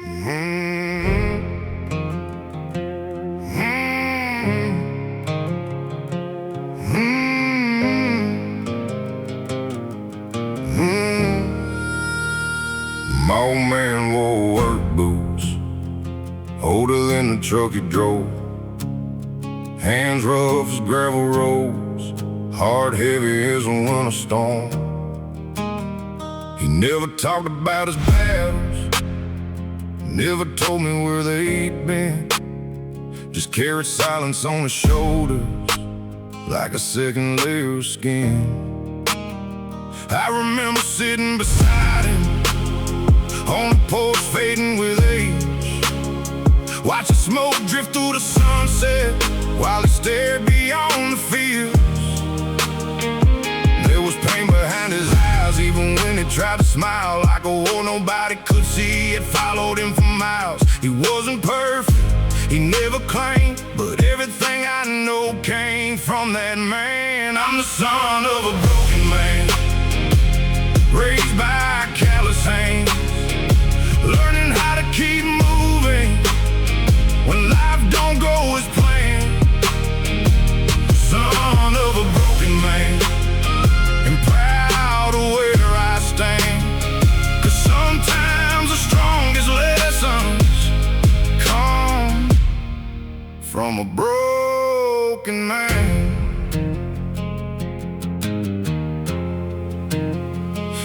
My old man wore work boots, older than the truck he drove. Hands rough as gravel roads, heart heavy as a winter storm. He never talked about his battles, never told me where they'd been. Just carried silence on his shoulders like a second layer of skin. I remember sitting beside him on the porch fading with age, watching smoke drift through the sunset while he stared beyond the fields. There was pain behind his eyes even when he tried to smile, like a war nobody could see. It followed him for miles. He wasn't perfect, he never claimed, but everything I know came from that man. I'm the son of a broken man, raised by callous hands, learning how to keep moving when life don't go as planned. Son of a broken man, and proud of where I stand. 'Cause sometimes the strongest lessons come from a broken man.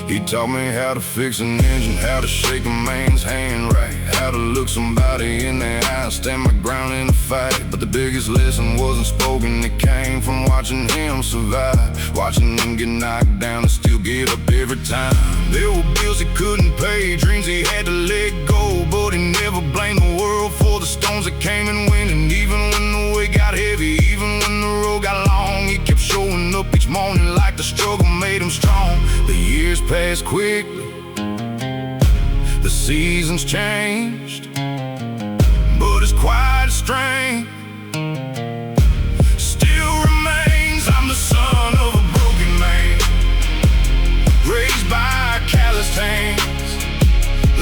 He taught me how to fix an engine, how to shake a man's hand right, how to look somebody in the eye, stand my ground in a fight. But the biggest lesson wasn't spoken, it came from watching him survive, watching him get knocked down and still get up every time. There were bills he couldn't pay, dreams he had to let go, but he never blamed the world for the storms that came and went. And even when the weight got heavy, even when the road got long, he kept showing up each morning like the struggle made him strong. The years passed quickly, the seasons changed, but his quiet strength still remains. I'm the son of a broken man, raised by calloused hands,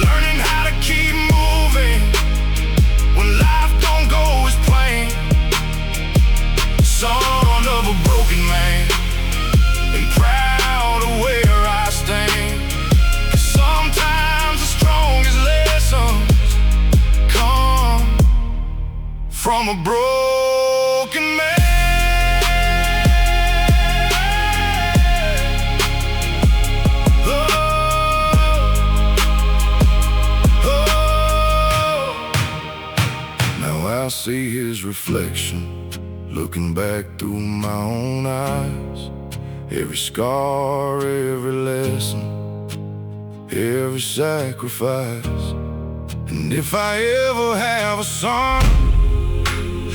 learning how to keep moving when life don't go as planned. Son of a broken man, and proud of where I stand. 'Cause sometimes the strongest lessons come from a broken man. Now I see his reflection looking back through my own eyes. Every scar, every lesson, every sacrifice. And if I ever have a son,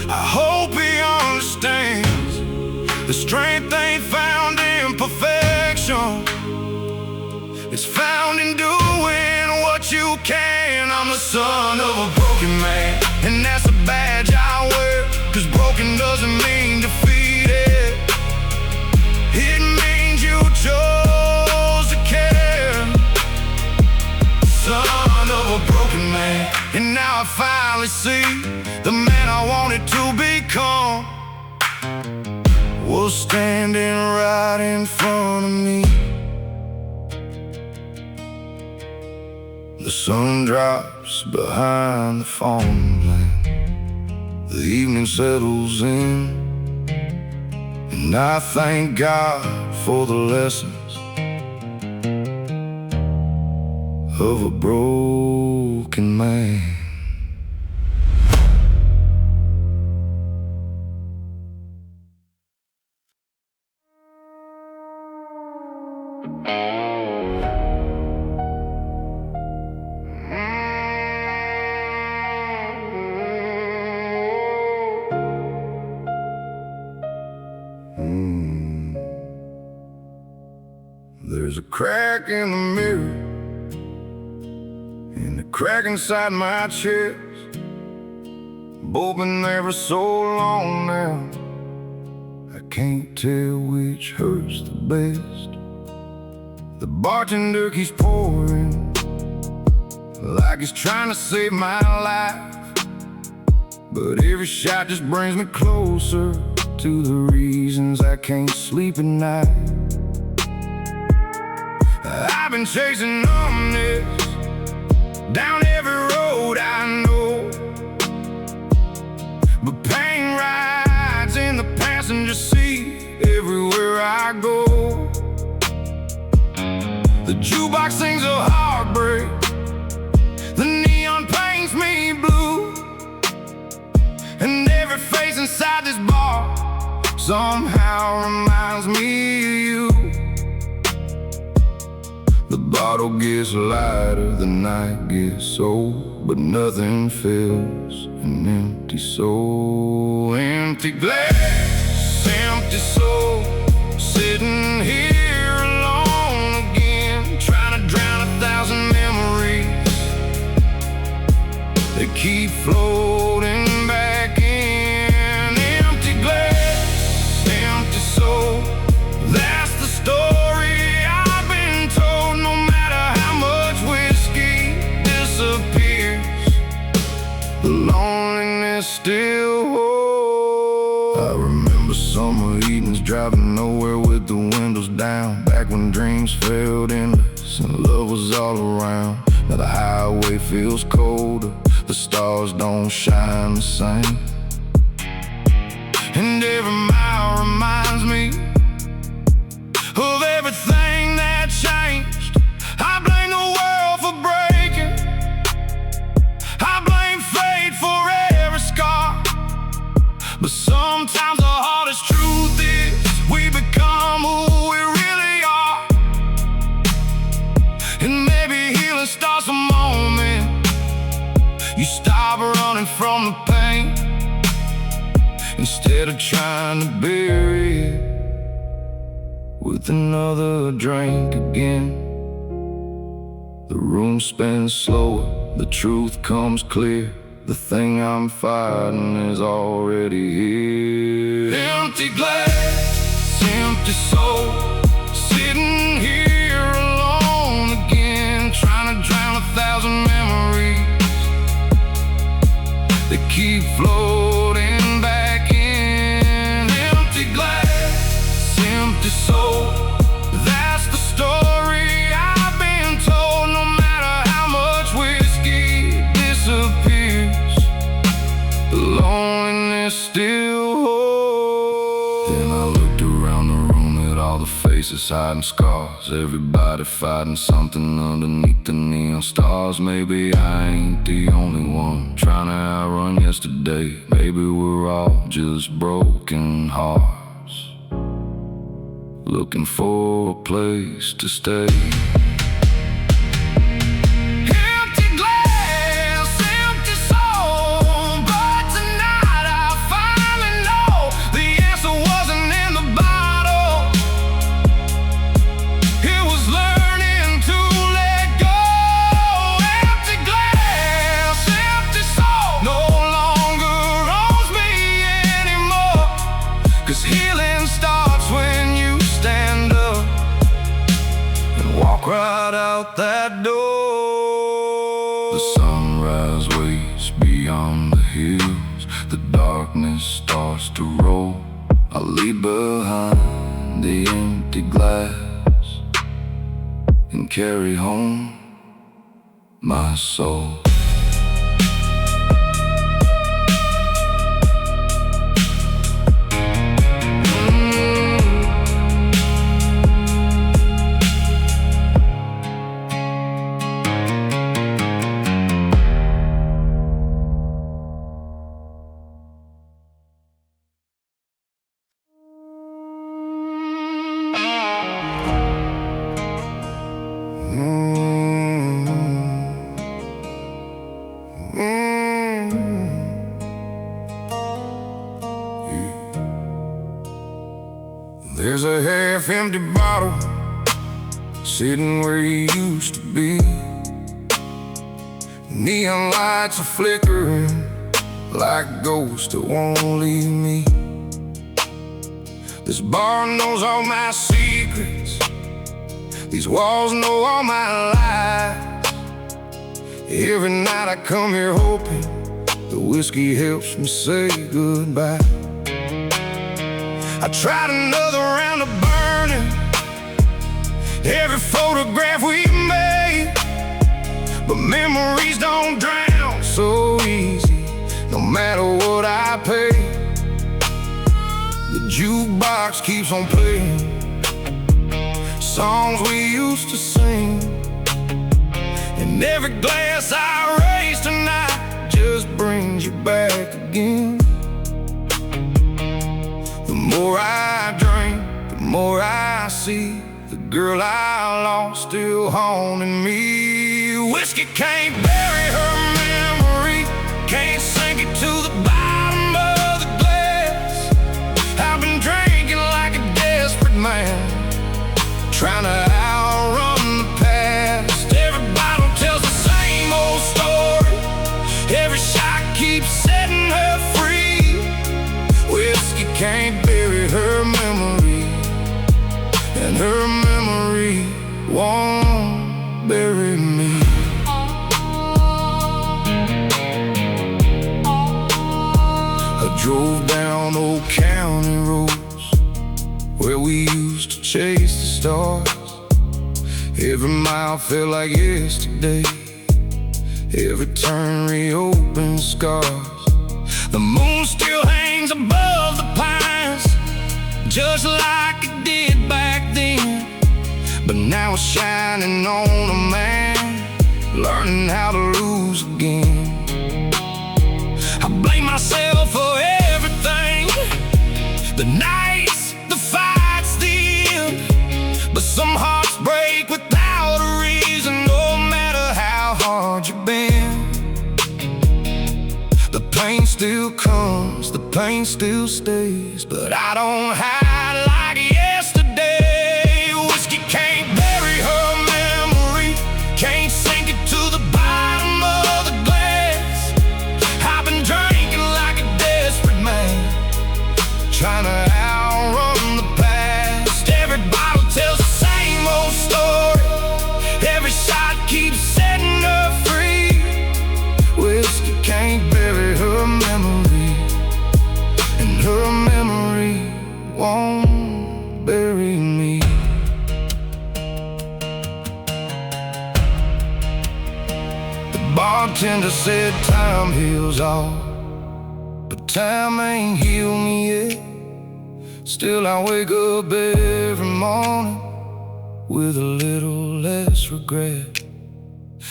I hope he understands the strength ain't found in perfection, it's found in doing what you can. I'm the son of a broken man, and that's a badge I wear. 'Cause broken doesn't mean defeated, it means you chose to care. Son of a broken man, and now I finally see the man I wanted to become was standing right in front of me. The sun drops behind the farmland, the evening settles in, and I thank God for the lessons of a broken man. There's a crack in the mirror, and a crack inside my chest. Both been there for so long now, I can't tell which hurts the best. The bartender keeps pouring, like he's trying to save my life. But every shot just brings me closer to the reasons I can't sleep at night. I've been chasing numbness down every road I know, but pain rides in the passenger seat everywhere I go. The jukebox sings a heartbreak, the neon paints me blue, and every face inside this bar somehow reminds me of you. The bottle gets lighter, the night gets old, but nothing fills an empty soul. Empty glass, empty soul, sitting here alone again, trying to drown 1,000 memories that keep floating back in. Empty glass, empty soul, that's the story I've been told. No matter how much whiskey disappears, the loneliness still holds. I remember summer evenings driving nowhere with the windows down, back when dreams felt endless and love was all around. Now the highway feels colder, the stars don't shine the same, and every mile reminds me of everything that changed. I blame the world for breaking, I blame fate for every scar, but sometimes the hardest truth is we become who we really are. And maybe healing starts the moment you stop running from the pain, instead of trying to bury it with another drink again. The room spins slower, the truth comes clear. The thing I'm fighting is already here. Empty glass, empty soul, sitting here alone again, trying to drown 1,000 memories that keep floating back in. Empty glass, empty soul, that's the story I've been told. No matter how much whiskey disappears, the loneliness still holds. Then I looked around the room at all the faces hiding scars, everybody fighting something underneath the neon stars. Maybe I ain't the only one trying to outrun yesterday. Maybe we're all just broken hearts, looking for a place to stay. Empty glass, empty soul, but tonight I finally know the answer wasn't in the bottle. It was learning to let go. Empty glass, empty soul, no longer owns me anymore. 'Cause healing starts when you stand up and walk right out that door. The sunrise waits beyond the hills, the darkness starts to roll. I leave behind the empty glass and carry home my soul. There's a half-empty bottle sitting where you used to be. Neon lights are flickering like ghosts that won't leave me. This bar knows all my secrets, these walls know all my lies. Every night I come here hoping the whiskey helps me say goodbye. I tried another round of burning every photograph we made, but memories don't drown so easy, no matter what I pay. The jukebox keeps on playing songs we used to sing, and every glass I raise tonight just brings you back again. The more I drink, the more I see the girl I lost still haunting me. Whiskey can't bury her memory, can't sink it to the bottom of the glass. I've been drinking like a desperate man, trying to outrun the past. Every bottle tells the same old story, every shot keeps setting her free. Whiskey can't bury her memory, and her memory won't bury me. I drove down old county roads where we used to chase the stars. Every mile felt like yesterday, every turn reopened scars. The moon still hangs above the pines, just like it did back then, but now it's shining on a man learning how to lose again. I blame myself for everything, the nights, the fights, the end. But some hearts break without a reason, no matter how hard you've been. The pain still comes, the pain still stays, but I don't hide like yesterday. Whiskey can't bury her memory, can't sink it to the bottom of the glass. I've been drinking like a desperate man, trying to outrun the past. Every bottle tells the same old story, every shot keeps setting her free. Whiskey can't bury her memory, and her memory won't bury me. The bartender said time heals all, but time ain't healed me yet. Still I wake up every morning with a little less regret.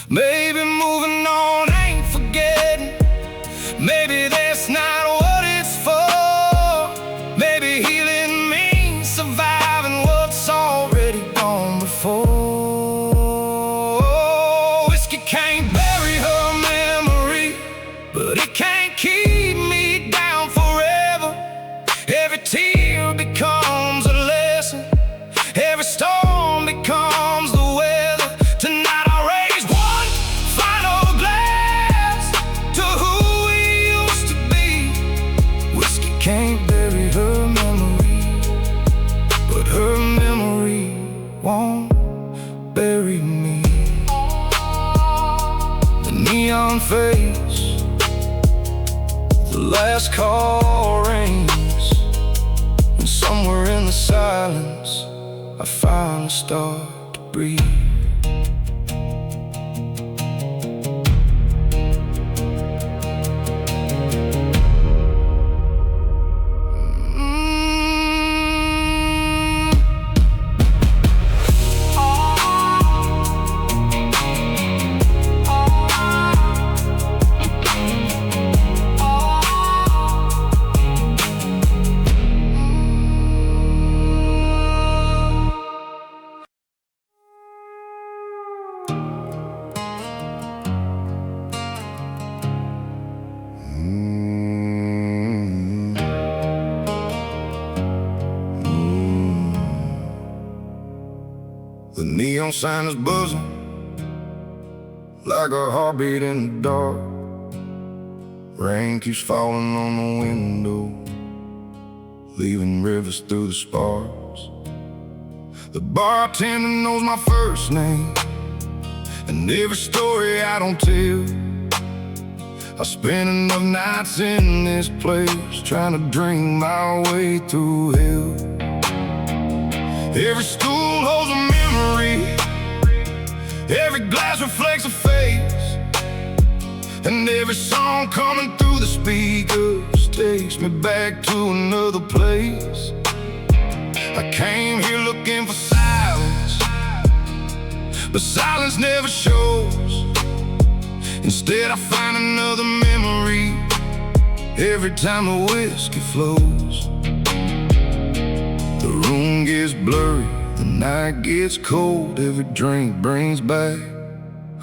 Maybe moving on ain't forgetting, maybe that's not what it's for. Maybe healing means surviving what's already gone before. Whiskey can't bury her memory, but it can't keep me down forever. Every tear becomes a lesson, every storm becomes the weather. Tonight I'll raise one final glass to who we used to be. Whiskey can't bury her memory, but her memory won't bury me. The neon face, the last call rings, and somewhere in the silence I finally start to breathe. The neon sign is buzzing like a heartbeat in the dark. Rain keeps falling on the window, leaving rivers through the sparks. The bartender knows my first name, And every story I don't tell, I spent enough nights in this place trying to drink my way through hell. Every stool holds a memory, every glass reflects a face, and every song coming through the speakers takes me back to another place. I came here looking for silence, but silence never shows. Instead I find another memory every time the whiskey flows. The room gets blurry, the night gets cold, every drink brings back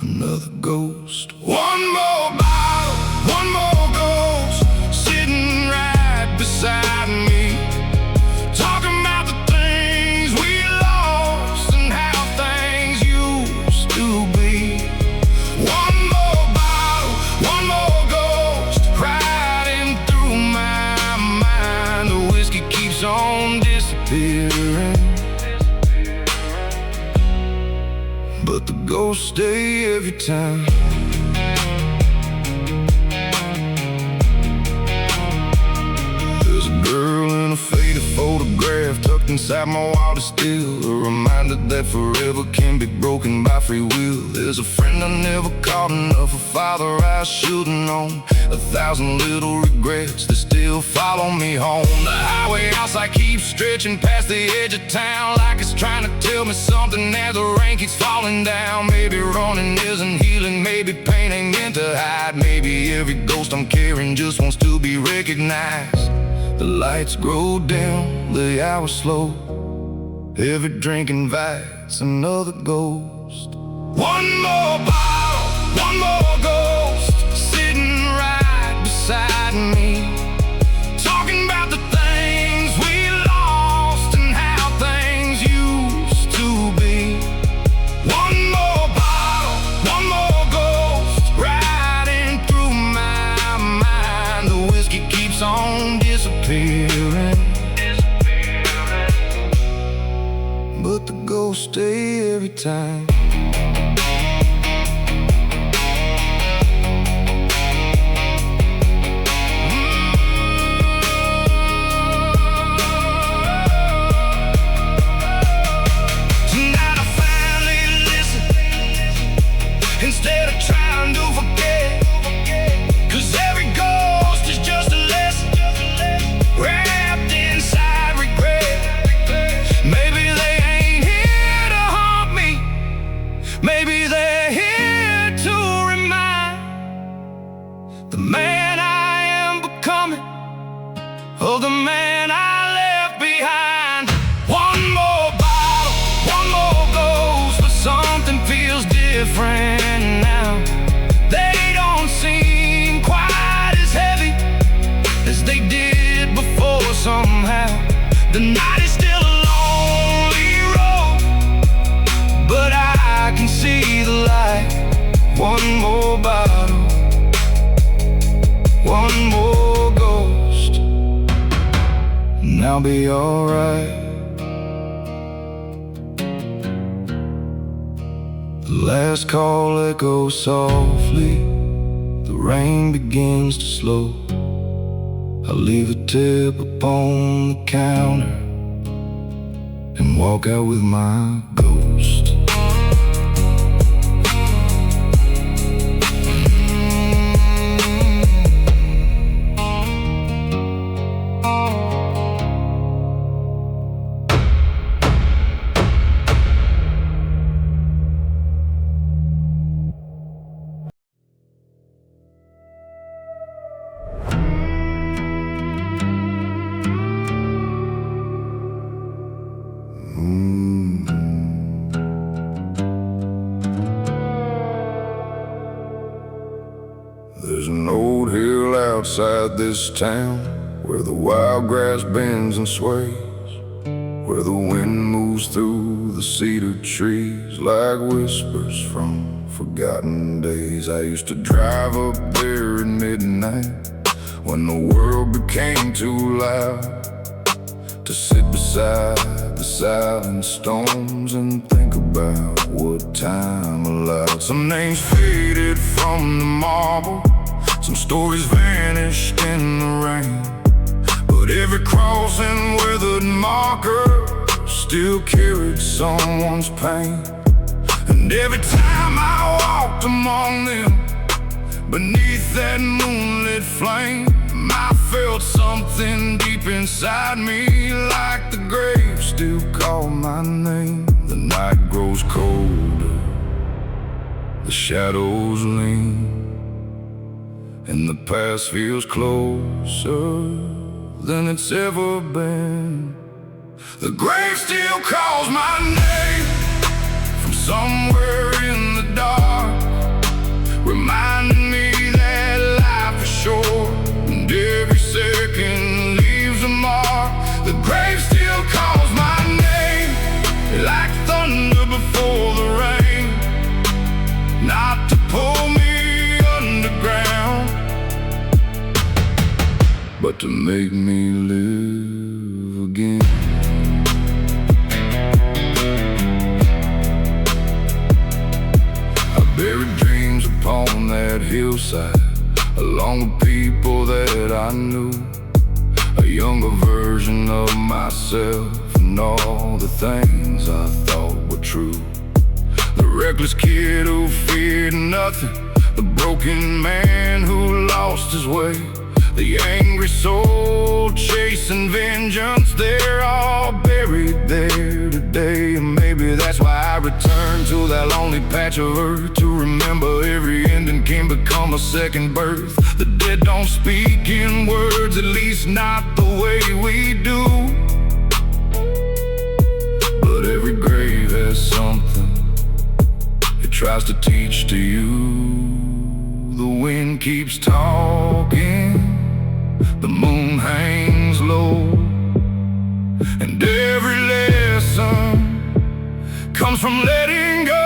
another ghost. One more bottle, one more ghost, sitting right beside me, talking about the things we lost and how things used to be. One more bottle, one more ghost, riding through my mind. The whiskey keeps on disappearing, but the ghosts stay every time. There's a girl in a faded photograph tucked inside my wildest still, a reminder that forever can be broken by free will. There's a friend I never called enough, a father I should've known, 1,000 little regrets that still follow me home. The highway outside keeps stretching past the edge of town, like it's trying to tell me something as the rain keeps falling down. Maybe running isn't healing, maybe pain ain't meant to hide, maybe every ghost I'm carrying just wants to be recognized. The lights grow dim, the hours slow, every drink invites another ghost. One more bottle, one more ghost, sitting right beside me, talking about the things we lost and how things used to be. One more bottle, one more ghost, riding through my mind. The whiskey keeps on disappearing, but the ghosts stay every time. Instead of trying to forget, 'cause every ghost is just a lesson wrapped inside regret. Maybe they ain't here to haunt me, maybe they're here to remind the man I am becoming of the man I left behind. One more bottle, one more ghost, but something feels different. They don't seem quite as heavy as they did before somehow. The night is still a lonely road, but I can see the light. One more bottle, one more ghost, and I'll be alright. The last call echoes softly, the rain begins to slow. I leave a tip upon the counter and walk out with my ghost. There's an old hill outside this town where the wild grass bends and sways, where the wind moves through the cedar trees like whispers from forgotten days. I used to drive up there at midnight when the world became too loud to sit beside the silent storms and think about what time allowed. Some names faded from the marble, some stories vanished in the rain, but every cross and weathered marker still carried someone's pain. And every time I walked among them, beneath that moonlit flame, I felt something deep inside me, like the grave still called my name. The night grows colder, the shadows lean, and the past feels closer than it's ever been. The grave still calls my name from somewhere in the dark, reminding me that life is short and every second leaves a mark. The grave still calls my name like thunder before the rain, not to pull me underground, but to make me live again. I buried dreams upon that hillside, along with people that I knew, a younger version of myself, and all the things I thought were true. The reckless kid who feared nothing, the broken man who lost his way, the angry soul chasing vengeance, they're all buried there today. And maybe that's why I return to that lonely patch of earth, to remember every ending can become a second birth. The dead don't speak in words, at least not the way we do, but every grave has something it tries to teach to you. The wind keeps talking, the moon hangs low, and every lesson comes from letting go.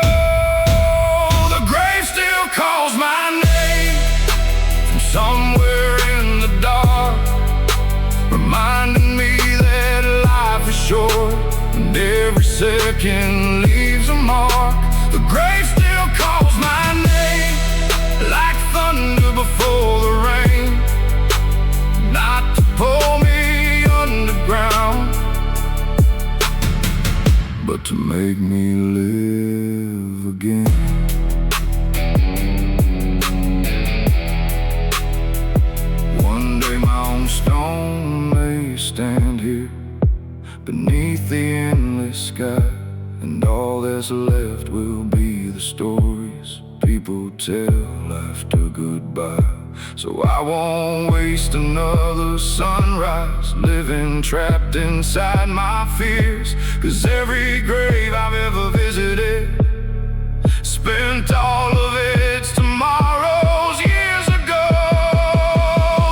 The grave still calls my name from somewhere in the dark, reminding me that life is short and every second leaves a mark. The grave still calls my name like thunder before the rain, not to pull me underground, but to make me live again. One day my own stone may stand here beneath the endless sky, and all that's left will be the stories people tell after goodbye. So I won't waste another sunrise living trapped inside my fears, 'cause every grave I've ever visited spent all of its tomorrows years ago.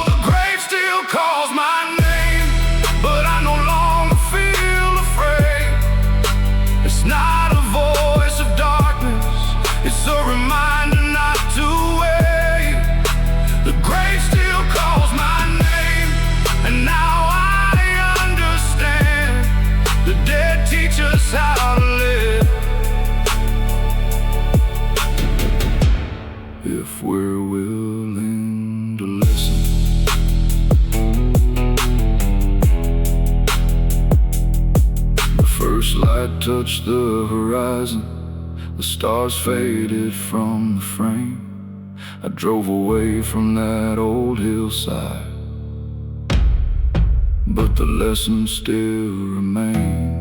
The grave still calls my name, but I no longer feel afraid. It's not a voice of darkness, it's a reminder not to wait. The grave still calls my name, and now I understand. The dead teach us how to live, if we're willing to listen. The first light touched the horizon, the stars faded from the frame. I drove away from that old hillside, but the lessons still remain.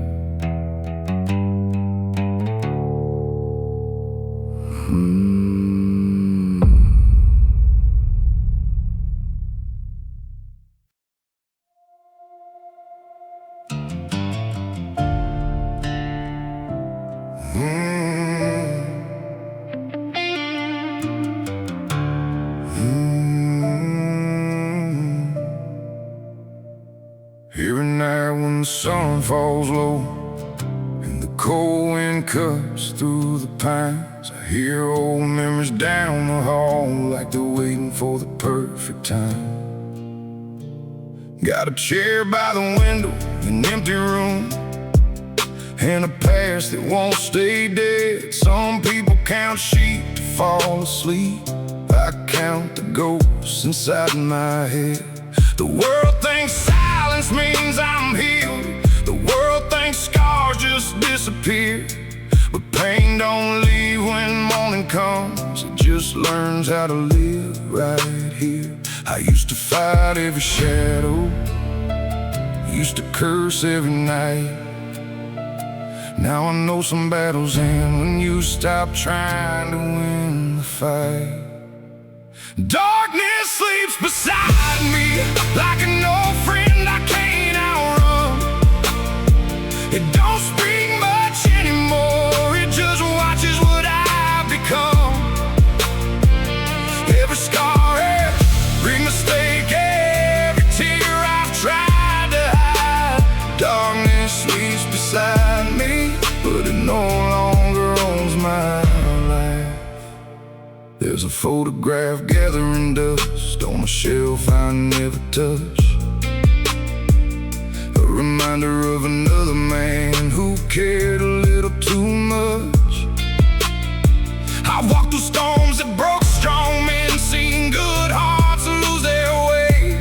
Here and there when the sun falls low and the cold wind cuts through the pines, I hear old memories down the hall like they're waiting for the perfect time. Got a chair by the window, an empty room, and a past that won't stay dead. Some people count sheep to fall asleep. I count the ghosts inside my head. The world thinks silence means I'm healed. The world thinks scars just disappear. But pain don't leave when morning comes. It just learns how to live right here. I used to fight every shadow, used to curse every night. Now I know some battles end when you stop trying to win the fight. Darkness sleeps beside me like an old friend I can't outrun. It don't speak much anymore, it just watches what I've become. Every scar, every mistake, every tear I've tried to hide. Darkness sleeps beside me, but it no longer owns my life. There's a photograph gathering dust on a shelf I never touch, a reminder of another man who cared a little too much. I walked through storms that broke strong men, seen good hearts lose their way.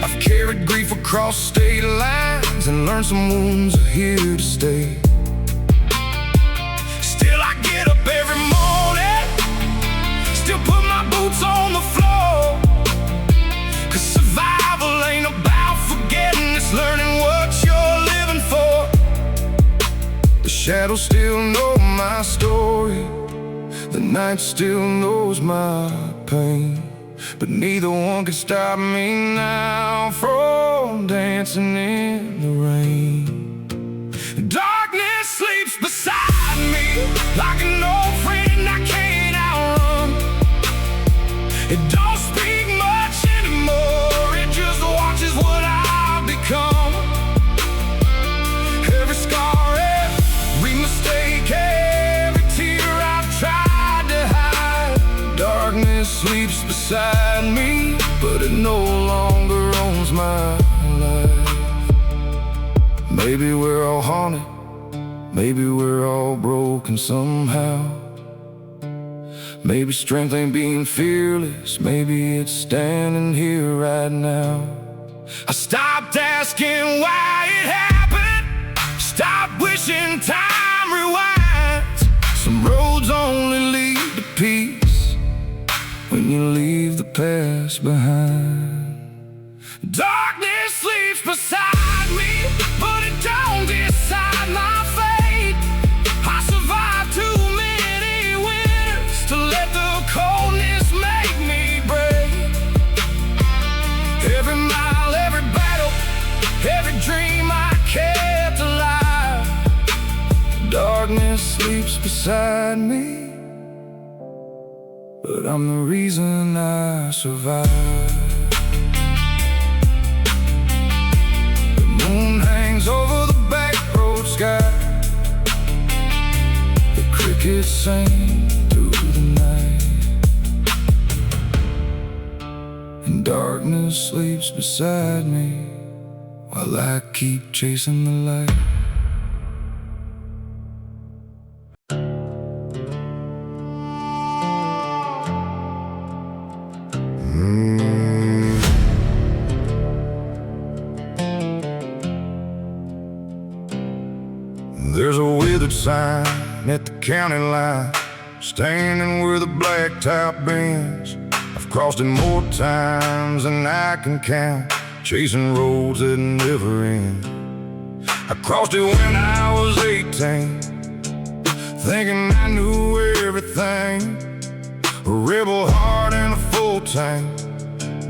I've carried grief across state lines and learned some wounds are here to stay. Still I get up every morning, still put my boots on the floor. 'Cause survival ain't about forgetting, it's learning what you're living for. The shadows still know my story, the night still knows my pain, but neither one can stop me now from dancing in the rain. Darkness sleeps beside me like an old friend I can't outrun. It don't speak much anymore, it just watches what I've become. Every scar, every mistake, every tear I've tried to hide. Darkness sleeps beside me, but it no longer owns my life. Maybe we're all haunted, maybe we're all broken somehow. Maybe strength ain't being fearless, maybe it's standing here right now. I stopped asking why it happened, stopped wishing time rewinds. Some roads only lead to peace when you leave the past behind. Darkness sleeps beside me, but it don't decide my fate. I survived too many winters to let the coldness make me brave. Every mile, every battle, every dream I kept alive. Darkness sleeps beside me, but I'm the reason I survive. The moon hangs over the back road sky, the crickets sing through the night, and darkness sleeps beside me while I keep chasing the light. There's a withered sign at the county line, standing where the blacktop bends. I've crossed it more times than I can count, chasing roads that never end. I crossed it when I was 18, thinking I knew everything. A rebel heart and a full tank,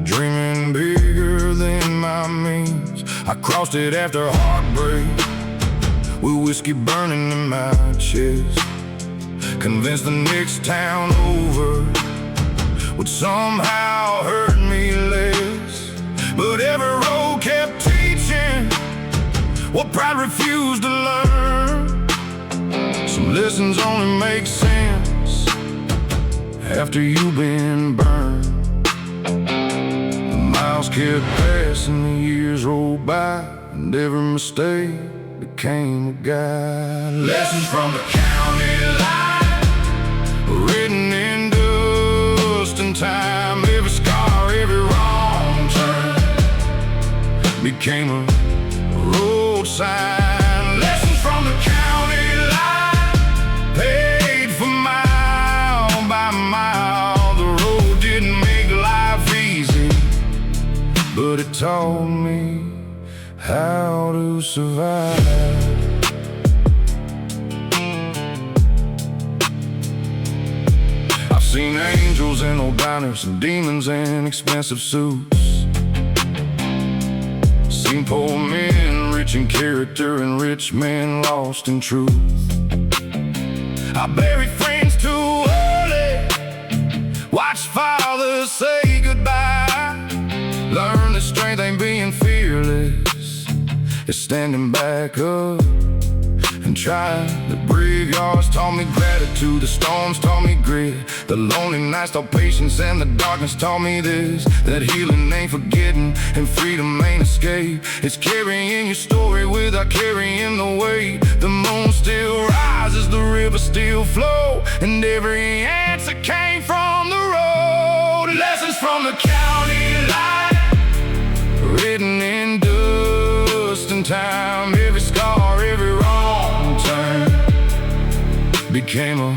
dreaming bigger than my means. I crossed it after heartbreak, with whiskey burning in my chest, convinced the next town over would somehow hurt me less. But every road kept teaching what pride refused to learn. Some lessons only make sense after you've been burned. The miles kept passing, the years rolled by, and every mistake became a guide. Lessons from the county line, written in dust and time. Every scar, every wrong turn became a road sign. Lessons from the county line, paid for mile by mile. The road didn't make life easy, but it taught me how to survive. I've seen angels in old diners and demons in expensive suits. Seen poor men rich in character and rich men lost in truth. I buried friends too early, watched fathers say goodbye. Learned that strength ain't being fearless, it's standing back up and trying. The graveyards taught me gratitude, the storms taught me grit. The lonely nights taught patience, and the darkness taught me this: that healing ain't forgetting, and freedom ain't escape. It's carrying your story without carrying the weight. The moon still rises, the river still flows, and every answer came from the road. Lessons from the county line, written in dust and time. Every scar, every wrong turn became a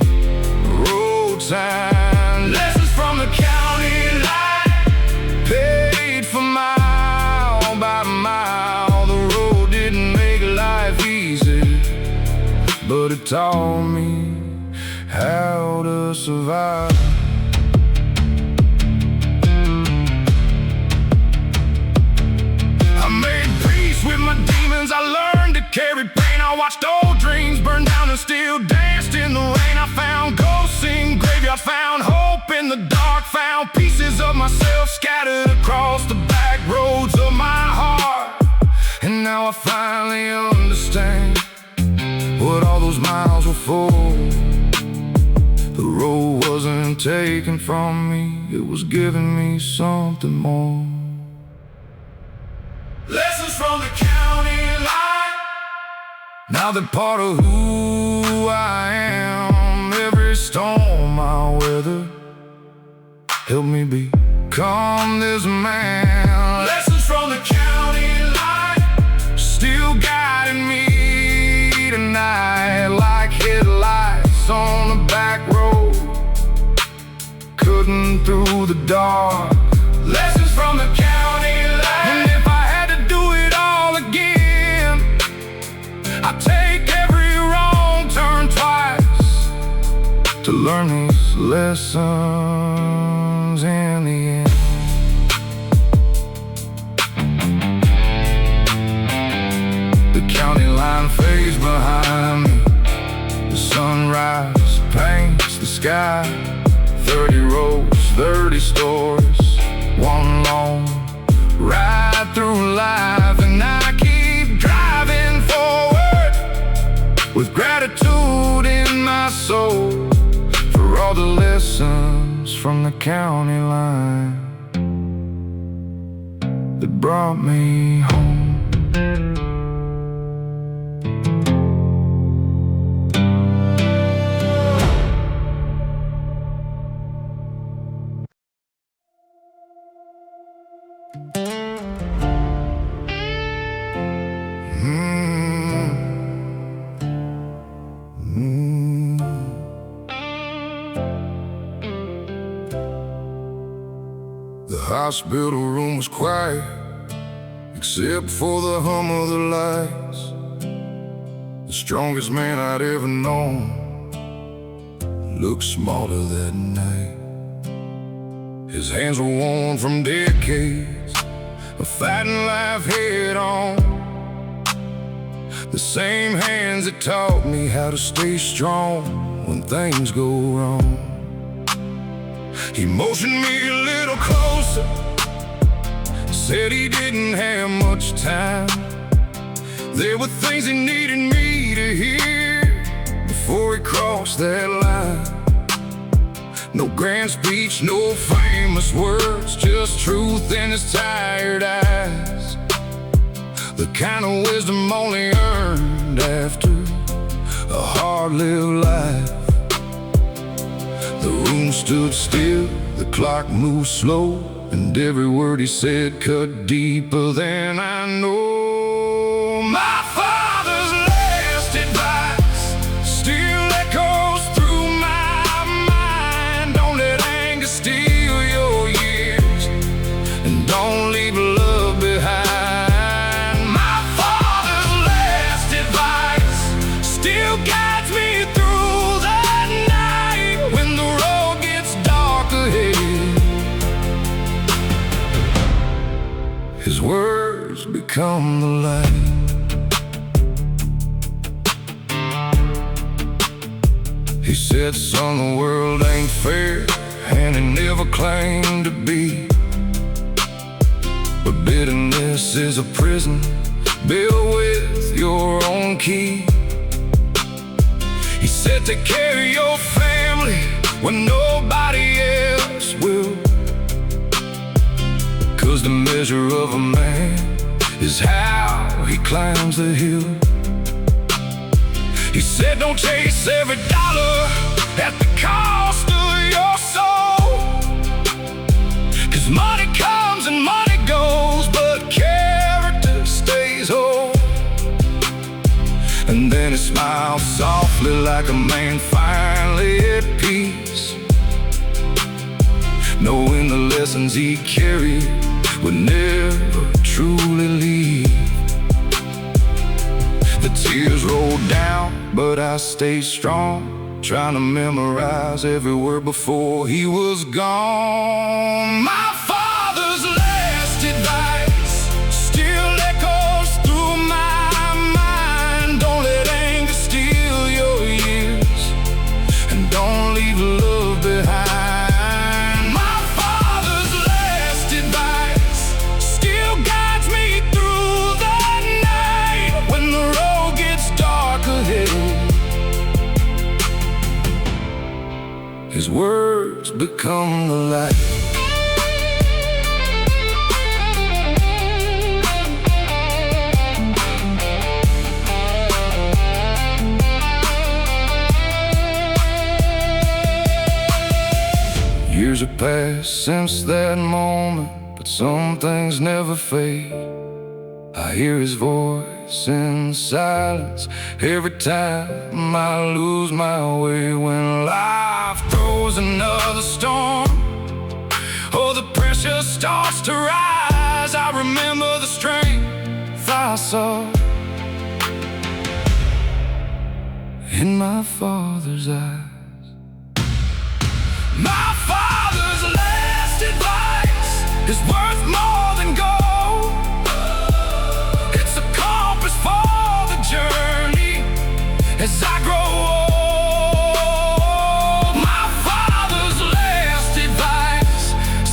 road sign. Lessons from the county line, paid for mile by mile. The road didn't make life easy, but it taught me how to survive. With my demons, I learned to carry pain. I watched old dreams burn down and still danced in the rain. I found ghosts in graveyards, found hope in the dark, found pieces of myself scattered across the back roads of my heart. And now I finally understand what all those miles were for. The road wasn't taken from me, it was giving me something more. Lessons from the county line, now they're part of who I am. Every storm I weather helped me become this man. Lessons from the county line, still guiding me tonight, like headlights on the back road, cutting through the dark. Lessons from the county line, and if I had to do it all again, I'd take every wrong turn twice to learn these lessons in the end. The county line fades behind me, the sunrise paints the sky. 30 roads, 30 stories, one long ride through life, and I keep driving forward with gratitude in my soul for all the lessons from the county line that brought me home. The hospital room was quiet, except for the hum of the lights. The strongest man I'd ever known looked smaller that night. His hands were worn from decades of fighting life head on. The same hands that taught me how to stay strong when things go wrong. He motioned me a little closer, said he didn't have much time. There were things he needed me to hear before he crossed that line. No grand speech, no famous words, just truth in his tired eyes. The kind of wisdom only earned after a hard-lived life. The room stood still, the clock moved slow, and every word he said cut deeper than I know. My father's last advice still echoes through my mind. Don't let anger steal your years, and don't leave love behind. My father's last advice still guides me through the night when the road gets dark ahead. His words become the light. He said, son, the world ain't fair, and it never claimed to be. But bitterness is a prison built with your own key. He said, take care of your family when nobody else will, 'cause the measure of a man is how he climbs the hill. He said, don't chase every dollar at the cost of your soul, 'cause money comes and money goes, but character stays whole. And then he smiled softly like a man finally at peace, knowing the lessons he carried would never truly leave. The tears rolled down, but I stayed strong, trying to memorize every word before he was gone. My father's last advice still echoes through my mind. Don't let anger steal your years, and don't leave love behind. My father's last advice still guides me through the night when the road gets dark ahead. His words become the light. Years have passed since that moment, but some things never fade. I hear his voice in the silence every time I lose my way. When life throws another storm, oh, the pressure starts to rise, I remember the strength I saw in my father's eyes. My father's last advice is worth more than gold. It's a compass for the journey as I grow old. My father's last advice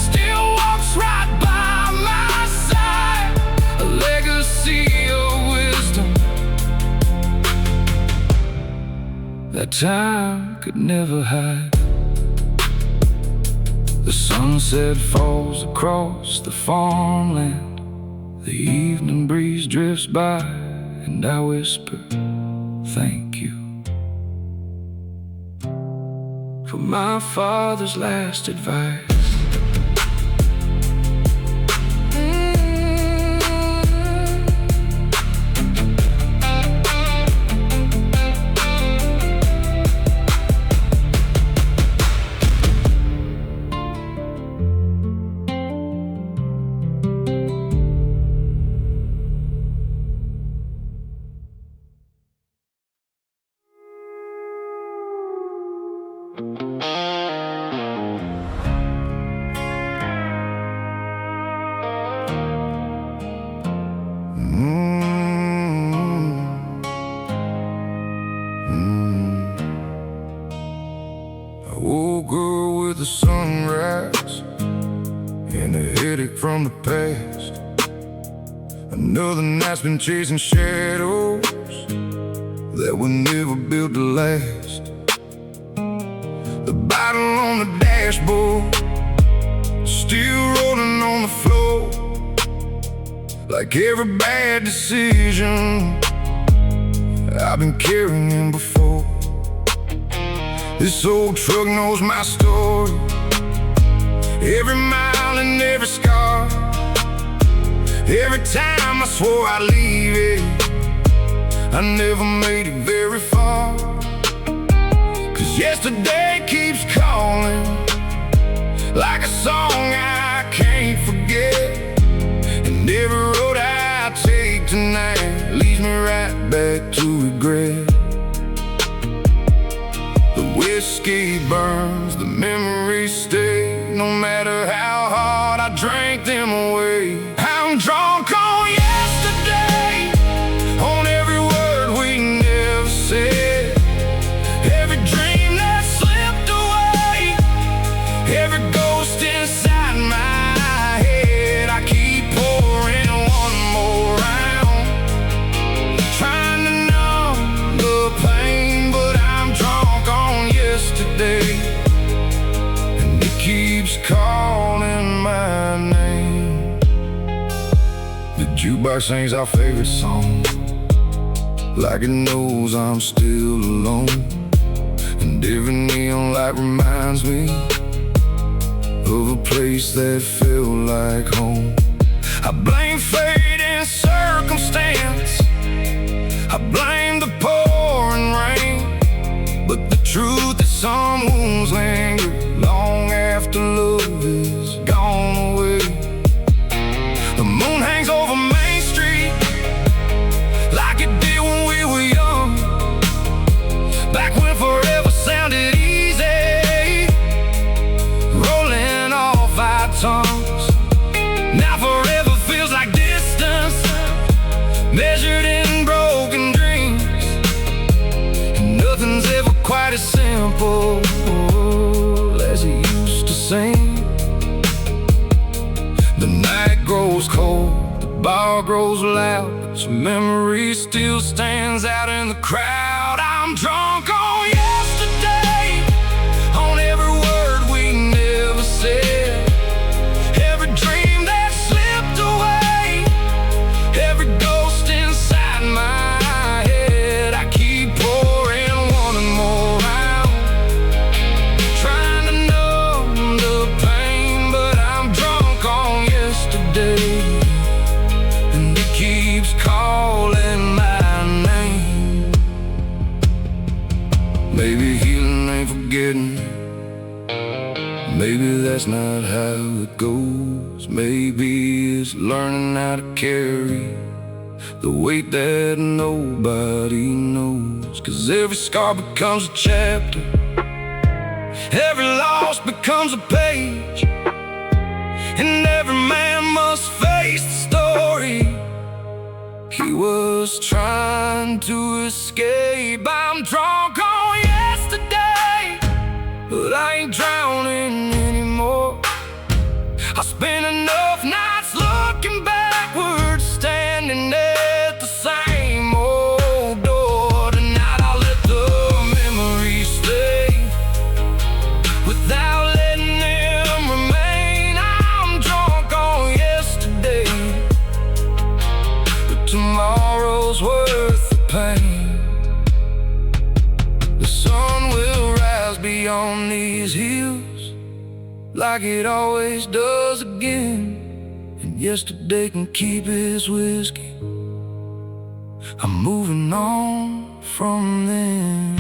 still walks right by my side, a legacy of wisdom that time could never hide. The sunset falls across the farmland, the evening breeze drifts by, and I whisper, thank you for my father's last advice. Oh, girl with the sunrise and a headache from the past. Another night's been chasing shadows that were never built to last. The bottle on the dashboard, still rolling on the floor. Like every bad decision I've been carrying before. This old truck knows my story, every mile and every scar. Every time I swore I'd leave it, I never made it very far. 'Cause yesterday keeps calling, like a song I can't forget. And every road I take tonight leads me right back to regret. The whiskey burns, the memories stay. No matter how hard I drank them away, I'm drunk on yesterday, on every word we never said, every dream that slipped away, every ghost inside my head. I keep pouring one more round, trying to numb the pain, but I'm drunk on yesterday, and it keeps calling my name. The jukebox sings our favorite song, like it knows I'm still alone. And every neon light reminds me of a place that felt like home. I blame fate and circumstance, I blame the pouring rain, but the truth is some wounds linger long after love is gone away. The moon hangs over Main Street like it did when we were young, back when forever sounded easy, rolling off our tongues. Now forever feels like distance, measured in broken dreams. And nothing's ever quite as simple as it used to seem. The night grows cold, the bar grows loud, but your memory still stands out in the crowd. I'm drunk on yesterday, on every word we never said, every dream that slipped away, every ghost inside my head. I keep pouring one more round, trying to numb the pain, but I'm drunk on yesterday, and it keeps calling my name. Maybe healing ain't forgetting, maybe that's not how it goes. Maybe it's learning how to carry the weight that nobody knows. 'Cause every scar becomes a chapter, every loss becomes a page, and every man must face the story he was trying to escape. I'm drunk on yesterday, but I ain't drowning anymore. I spent enough nights looking backwards, standing at the same old door. Tonight I'll let the memories stay, without letting them remain. I'm drunk on yesterday, but tomorrow's worth the pain. The sun will rise beyond these hills, like it always does again. And yesterday can keep his whiskey, I'm moving on from them.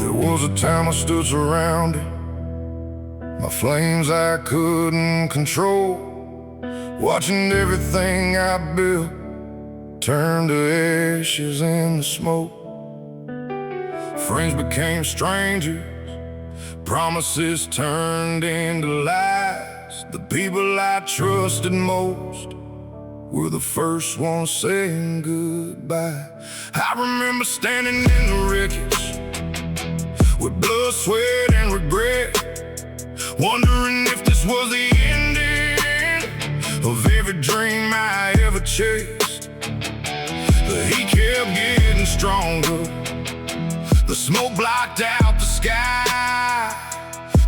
There was a time I stood surrounded, my flames I couldn't control, watching everything I built turn to ashes in the smoke. Friends became strangers, promises turned into lies. The people I trusted most were the first ones saying goodbye. I remember standing in the wreckage with blood, sweat, and regret, wondering if this was the ending of every dream I ever chased. The heat kept getting stronger, the smoke blocked out the sky,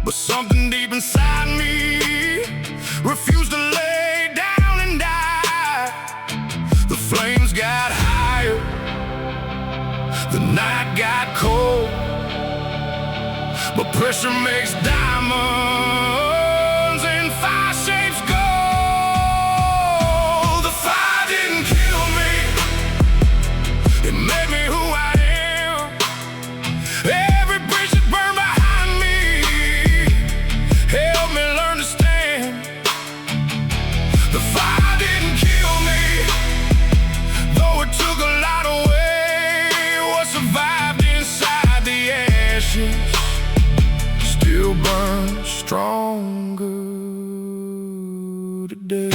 but something deep inside me refused to lay down and die. The flames got higher, the night got cold, but pressure makes diamonds and fire shapes gold. The fire didn't kill me, it made me who I am. Every bridge that burned behind me helped me learn to stand. The fire didn't kill me, though it took a lot away. What survived inside the ashes still burns stronger today.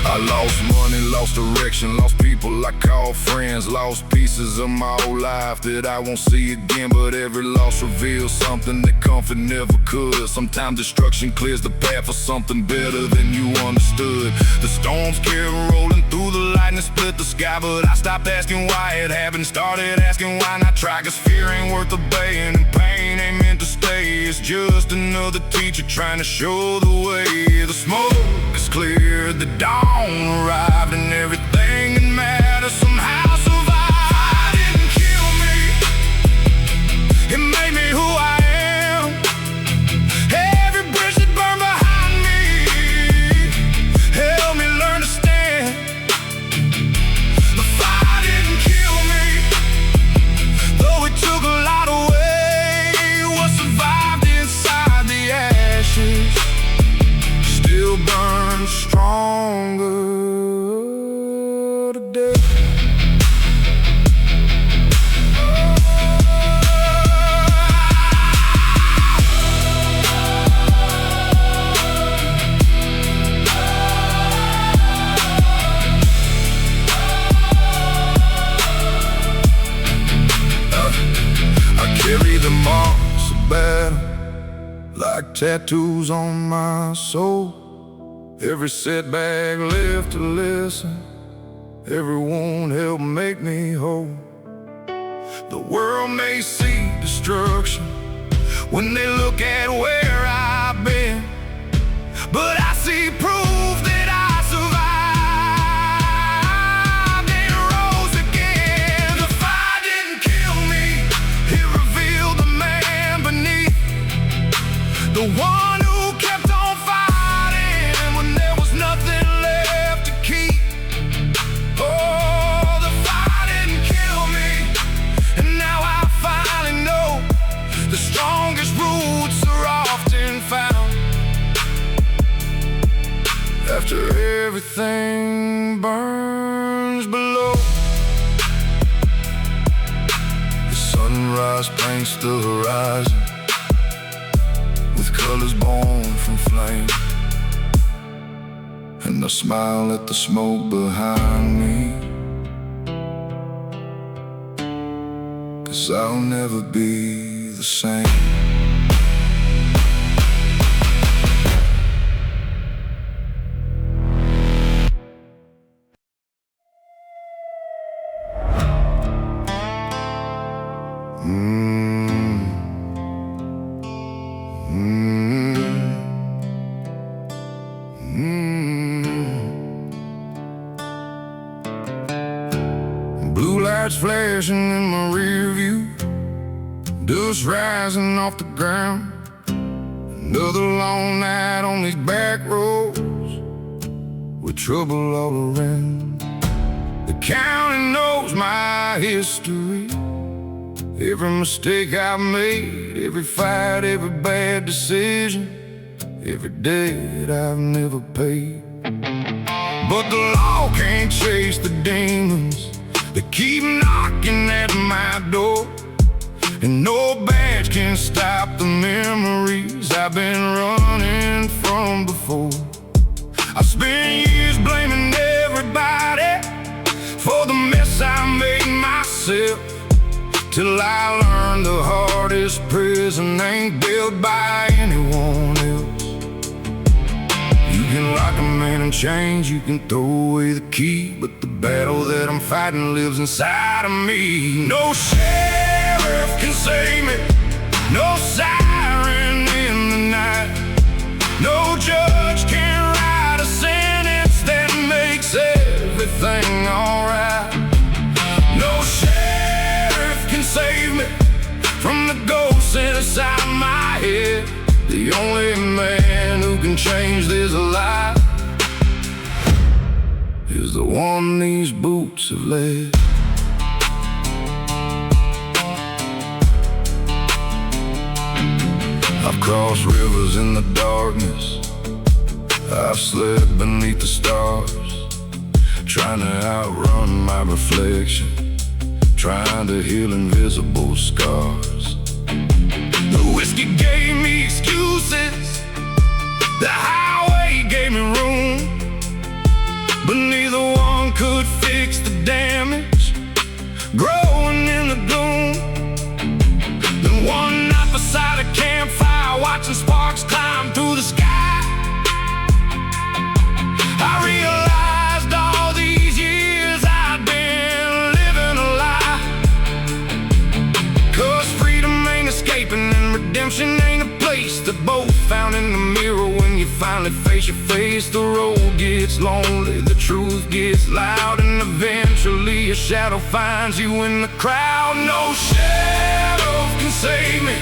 I lost money, lost direction, lost people I call friends, lost pieces of my whole life that I won't see again. But every loss reveals something that comfort never could. Sometimes destruction clears the path for something better than you understood. The storms kept rolling through the lightning, split the sky, but I stopped asking why it happened, started asking why not try. Cause fear ain't worth obeying, and pain ain't meant to stay. It's just another teacher trying to show the way. The smoke is cleared, the dawn arrived, and everything that matters somehow survived. Fire didn't kill me, it made me who I am. Every bridge that burned behind me helped me learn to stand. The fire didn't kill me, though it took a lot away. What survived inside the ashes still burns stronger today. I carry the marks of battle like tattoos on my soul. Every setback left a lesson, every wound helped make me whole. The world may see destruction when they look at where I've been, but I see proof that I survived and rose again. The fire didn't kill me, it revealed the man beneath, the one who kept on fighting when there was nothing left to keep. Oh, the fire didn't kill me, and now I finally know the strongest roots are often found after everything burns below. The sunrise paints the horizon with colors born from flame, and I smile at the smoke behind me, 'cause I'll never be the same. Blue lights flashing in my rear view, dust rising off the ground. Another long night on these back roads with trouble all around. The county knows my history, every mistake I've made, every fight, every bad decision, every debt I've never paid. But the law can't chase the demons that keep knocking at my door. and no badge can stop the memories I've been running from before. I spent years blaming everybody for the mess I made myself, till I learned the hardest prison ain't built by anyone else. You can lock a man in chains, you can throw away the key, but the battle that I'm fighting lives inside of me. No sheriff can save me, no siren in the night, no judge can write a sentence that makes everything alright. No sheriff can save me from the ghosts inside my head. The only man who can change this life is the one these boots have led. I've crossed rivers in the darkness, I've slept beneath the stars, trying to outrun my reflection, trying to heal invisible scars. The whiskey gave me excuses, the highway gave me room, but neither one could fix the damage growing in the gloom. Then one night beside a campfire, watching sparks climb through the sky, I realized all these years I'd been living a lie. 'Cause freedom ain't escaping and redemption ain't a place that both found in the mirror. When you finally face your face, the road gets lonely, the truth gets loud, and eventually a shadow finds you in the crowd. No shadow can save me,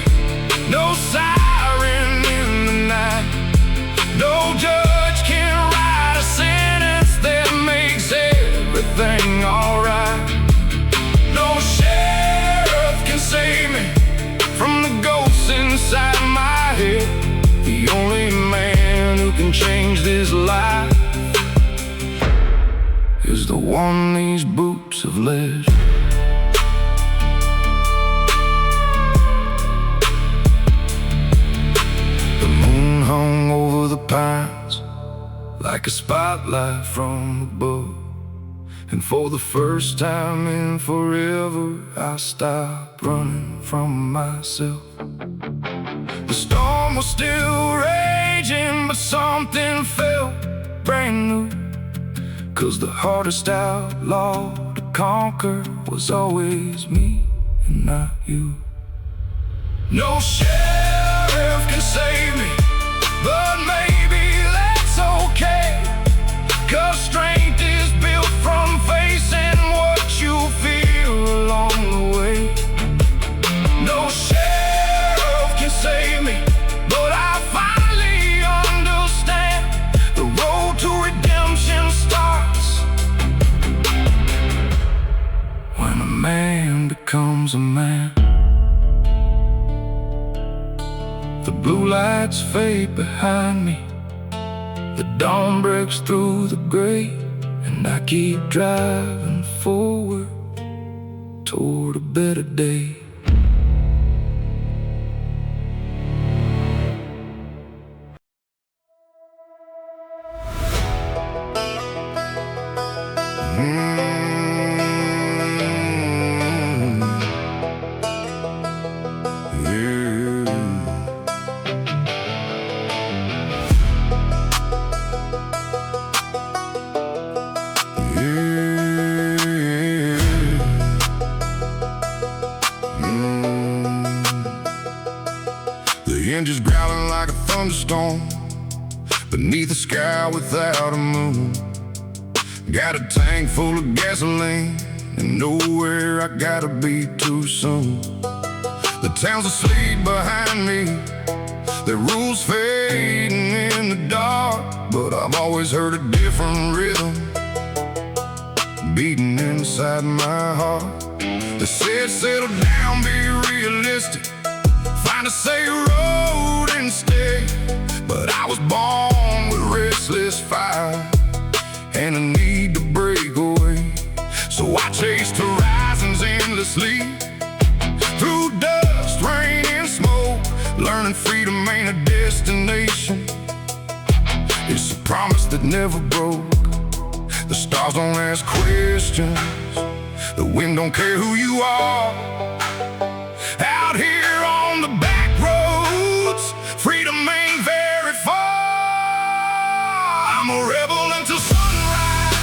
no siren in the night, no judge can write a sentence that makes everything alright. No sheriff can save me from the ghosts inside my head. The only man who can change this life is the one these boots have led. The moon hung over the pines like a spotlight from above, and for the first time in forever I stopped running from myself. The storm was still raging, but something felt brand new, 'cause the hardest outlaw to conquer was always me and not you. No sheriff can save me, but maybe that's okay, 'cause strength is built from facing what you feel along the way. No sheriff can save me, but I finally understand the road to redemption starts when a man becomes a man. The blue lights fade behind me, the dawn breaks through the gray, and I keep driving forward toward a better day. The engine's growling like a thunderstorm beneath the sky without a moon. Got a tank full of gasoline and nowhere I gotta be too soon. The town's asleep behind me, their rules fading in the dark, but I've always heard a different rhythm beating inside my heart. They said settle down, be realistic, find a safe road and stay. But I was born with restless fire and a need to break away. So I chased horizons endlessly through dust It's a promise that never broke. The stars don't ask questions. The wind don't care who you are. Out here on the back roads, freedom ain't very far. I'm a rebel until sunrise,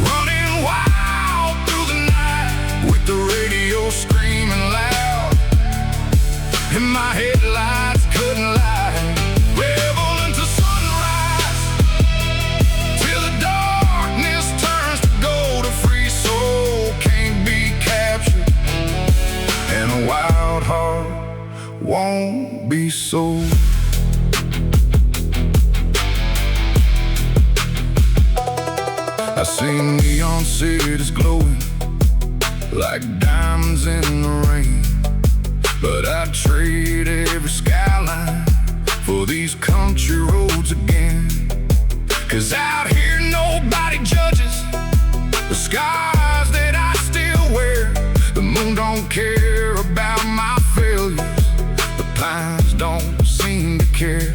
running wild through the night, with the radio screaming loud, and my headlights couldn't lie. Rebel until sunrise, till the darkness turns to gold. A free soul can't be captured, and a wild heart won't be sold. I seen neon cities glowing like diamonds in the rain, but I'd trade every skyline for these country roads again. 'Cause out here nobody judges the scars that I still wear. The moon don't care about my failures, the pines don't seem to care.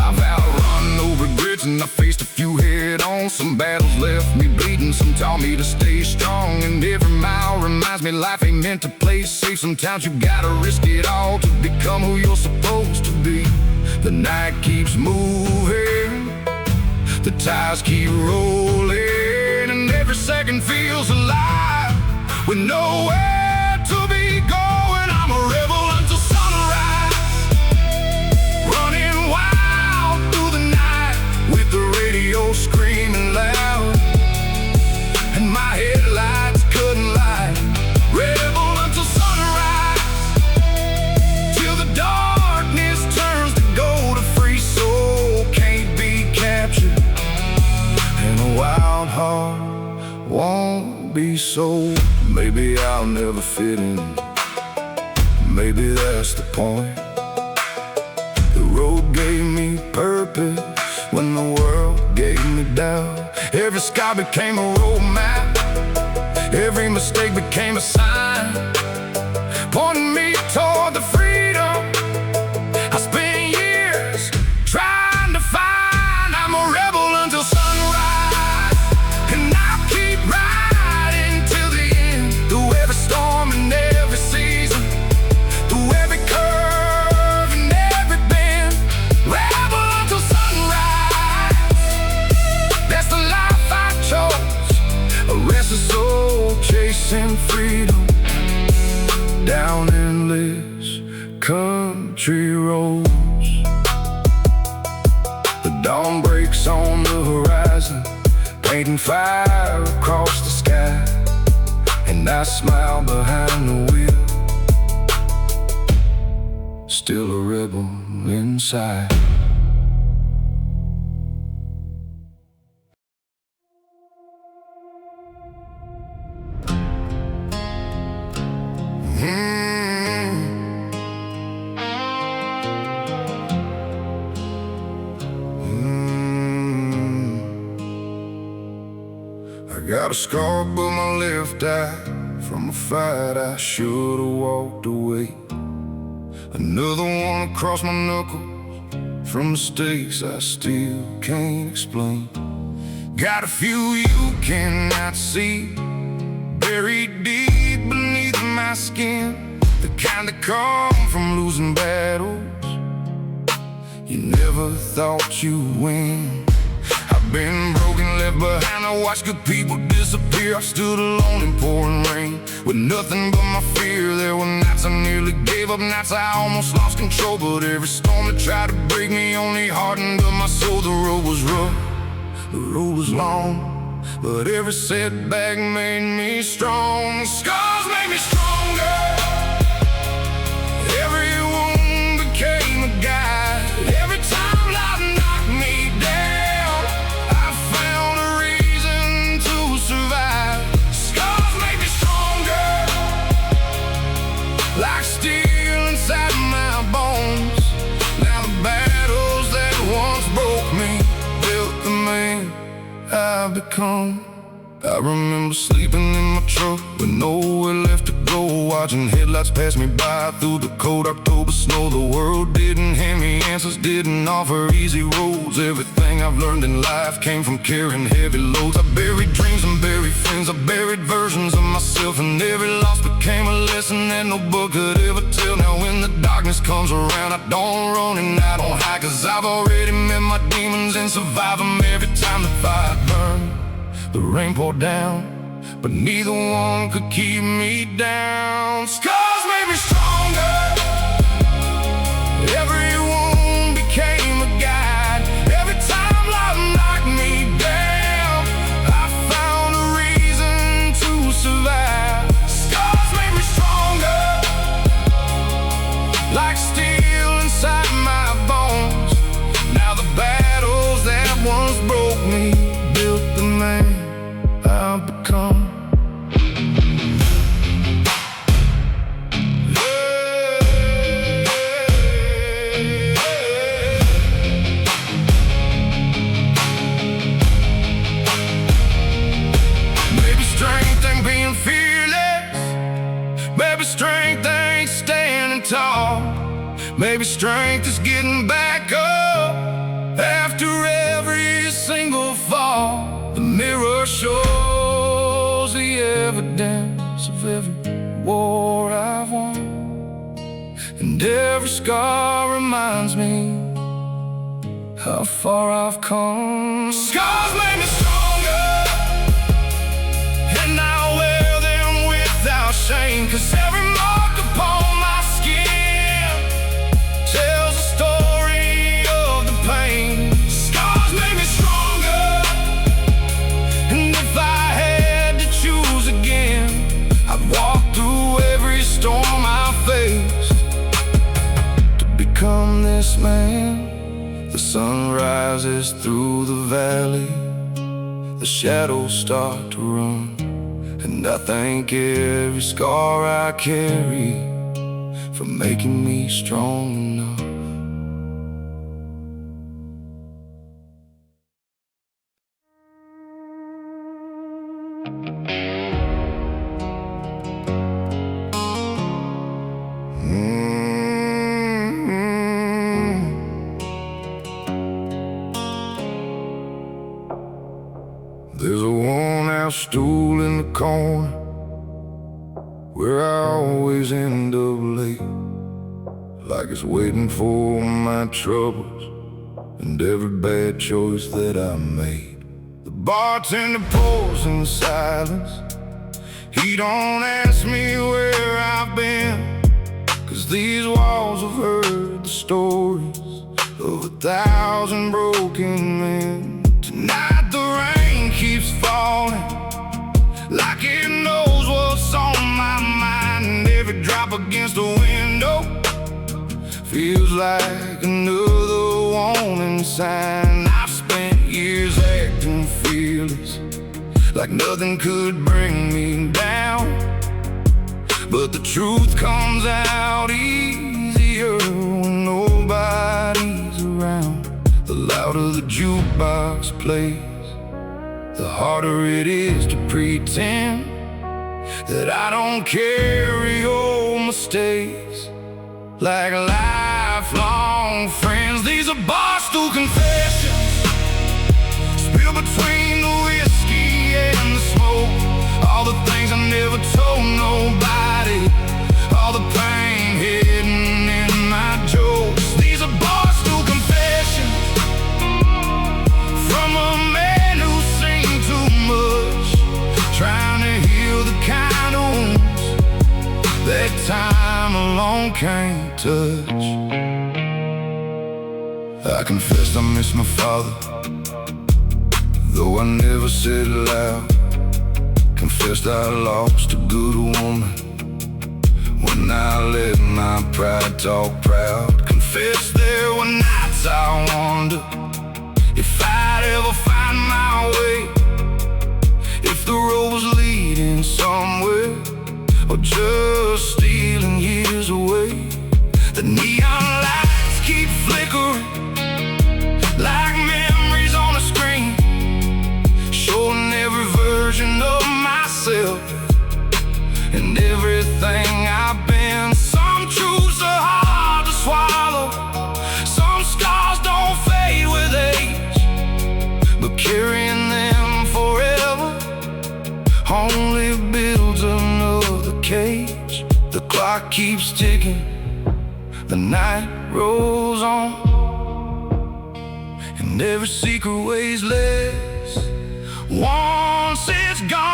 I've outrun no regrets and I faced a few head-on. Some battles left me bleeding, some taught me to stay strong. And every mile reminds me life ain't meant to play safe. Sometimes you gotta risk it all to become who you're supposed to be. The night keeps moving, the tires keep rolling, and every second feels alive with nowhere to be going. I'm a rebel until sunrise, running wild through the night, with the radio screaming loud, and my headlights couldn't lie. Rebel until sunrise, till the darkness turns to gold. A free soul can't be captured, and a wild heart won't be sold. Maybe I'll never fit in, maybe that's the point. The road gave me purpose when the world gave me doubt. Every sky became a road map, every mistake became a sign, pointing me toward the freedom I spent years trying to find. I'm a rebel until sunrise, and I'll keep riding till the end, through every storm and every season, through every curve and every bend. Rebel until sunrise, that's the life I chose. A restless soul chasing freedom down endless country roads. The dawn breaks on the horizon, painting fire across the sky, and I smile behind the wheel, still a rebel inside. I got a scar above my left eye from a fight I should've walked away. Another one across my knuckles from mistakes I still can't explain. Got a few you cannot see, buried deep beneath my skin, the kind that come from losing battles you never thought you'd win. I've been broken, left behind, I watched good people disappear. I stood alone in pouring rain, with nothing but my fear. There were nights I nearly gave up, nights I almost lost control, but every storm that tried to break me only hardened up my soul. The road was rough, the road was long, but every setback made me strong. Scars made me stronger, every wound became a guide. Every time life knocked me down, I found a reason to survive. Scars made me stronger, like steel inside my bones. Now the battles that once broke me built the man I've become. I remember sleeping in my truck with nowhere left to go. ago, watching headlights pass me by through the cold October snow. The world didn't hand me answers, didn't offer easy roads. Everything I've learned in life came from carrying heavy loads. I buried dreams and buried friends, I buried versions of myself, and every loss became a lesson that no book could ever tell. Now when the darkness comes around, I don't run and I don't hide, 'cause I've already met my demons and survived them every time the fire burned. The rain poured down, but neither one could keep me down. Scars made me stronger, every wound became a guide. Every time life knocked me down, I found a reason to survive. Scars made me stronger, like steel inside my bones. Now the battles that once broke me built the man I've become. Maybe strength ain't being fearless, maybe strength ain't standing tall. Maybe strength is getting back up after every single fall. The mirror shows the evidence of every war I've won, and every scar reminds me how far I've come. Scars made me stronger, and I wear them without shame, 'cause every mark upon my skin tells a story of the pain. Scars made me stronger, and if I had to choose again, I'd walk through every storm I faced to become this man. The sun rises through the valley, the shadows start to run, and I thank every scar I carry for making me strong enough. There's a worn-out stool in the corner where I always end up late, like it's waiting for my troubles and every bad choice that I made. The bartender pours in silence, he don't ask me where I've been, 'cause these walls have heard the stories of 1,000 broken men. Tonight the rain keeps falling, like it knows what's on my mind, and every drop against the window feels like another warning sign. I've spent years acting fearless, like nothing could bring me down, but the truth comes out easier when nobody's around. The louder the jukebox plays, the harder it is to pretend that I don't carry old mistakes like lifelong friends. These are Barstool Confessions, spilled between the whiskey and the smoke. All the things I never told nobody, all the pain hidden in my jokes. These are Barstool Confessions, from a man who's seen too much, trying to heal the kind of wounds that time alone can't touch. I confessed I miss my father, though I never said it loud. Confessed I lost a good woman when I let my pride talk proud. Confessed there were nights I wonder if I'd ever find my way, if the road was leading somewhere or just stealing years away. The neon lights keep flickering like memories on a screen, showing every version of myself and everything clock keeps ticking, the night rolls on, and every secret weighs less once it's gone.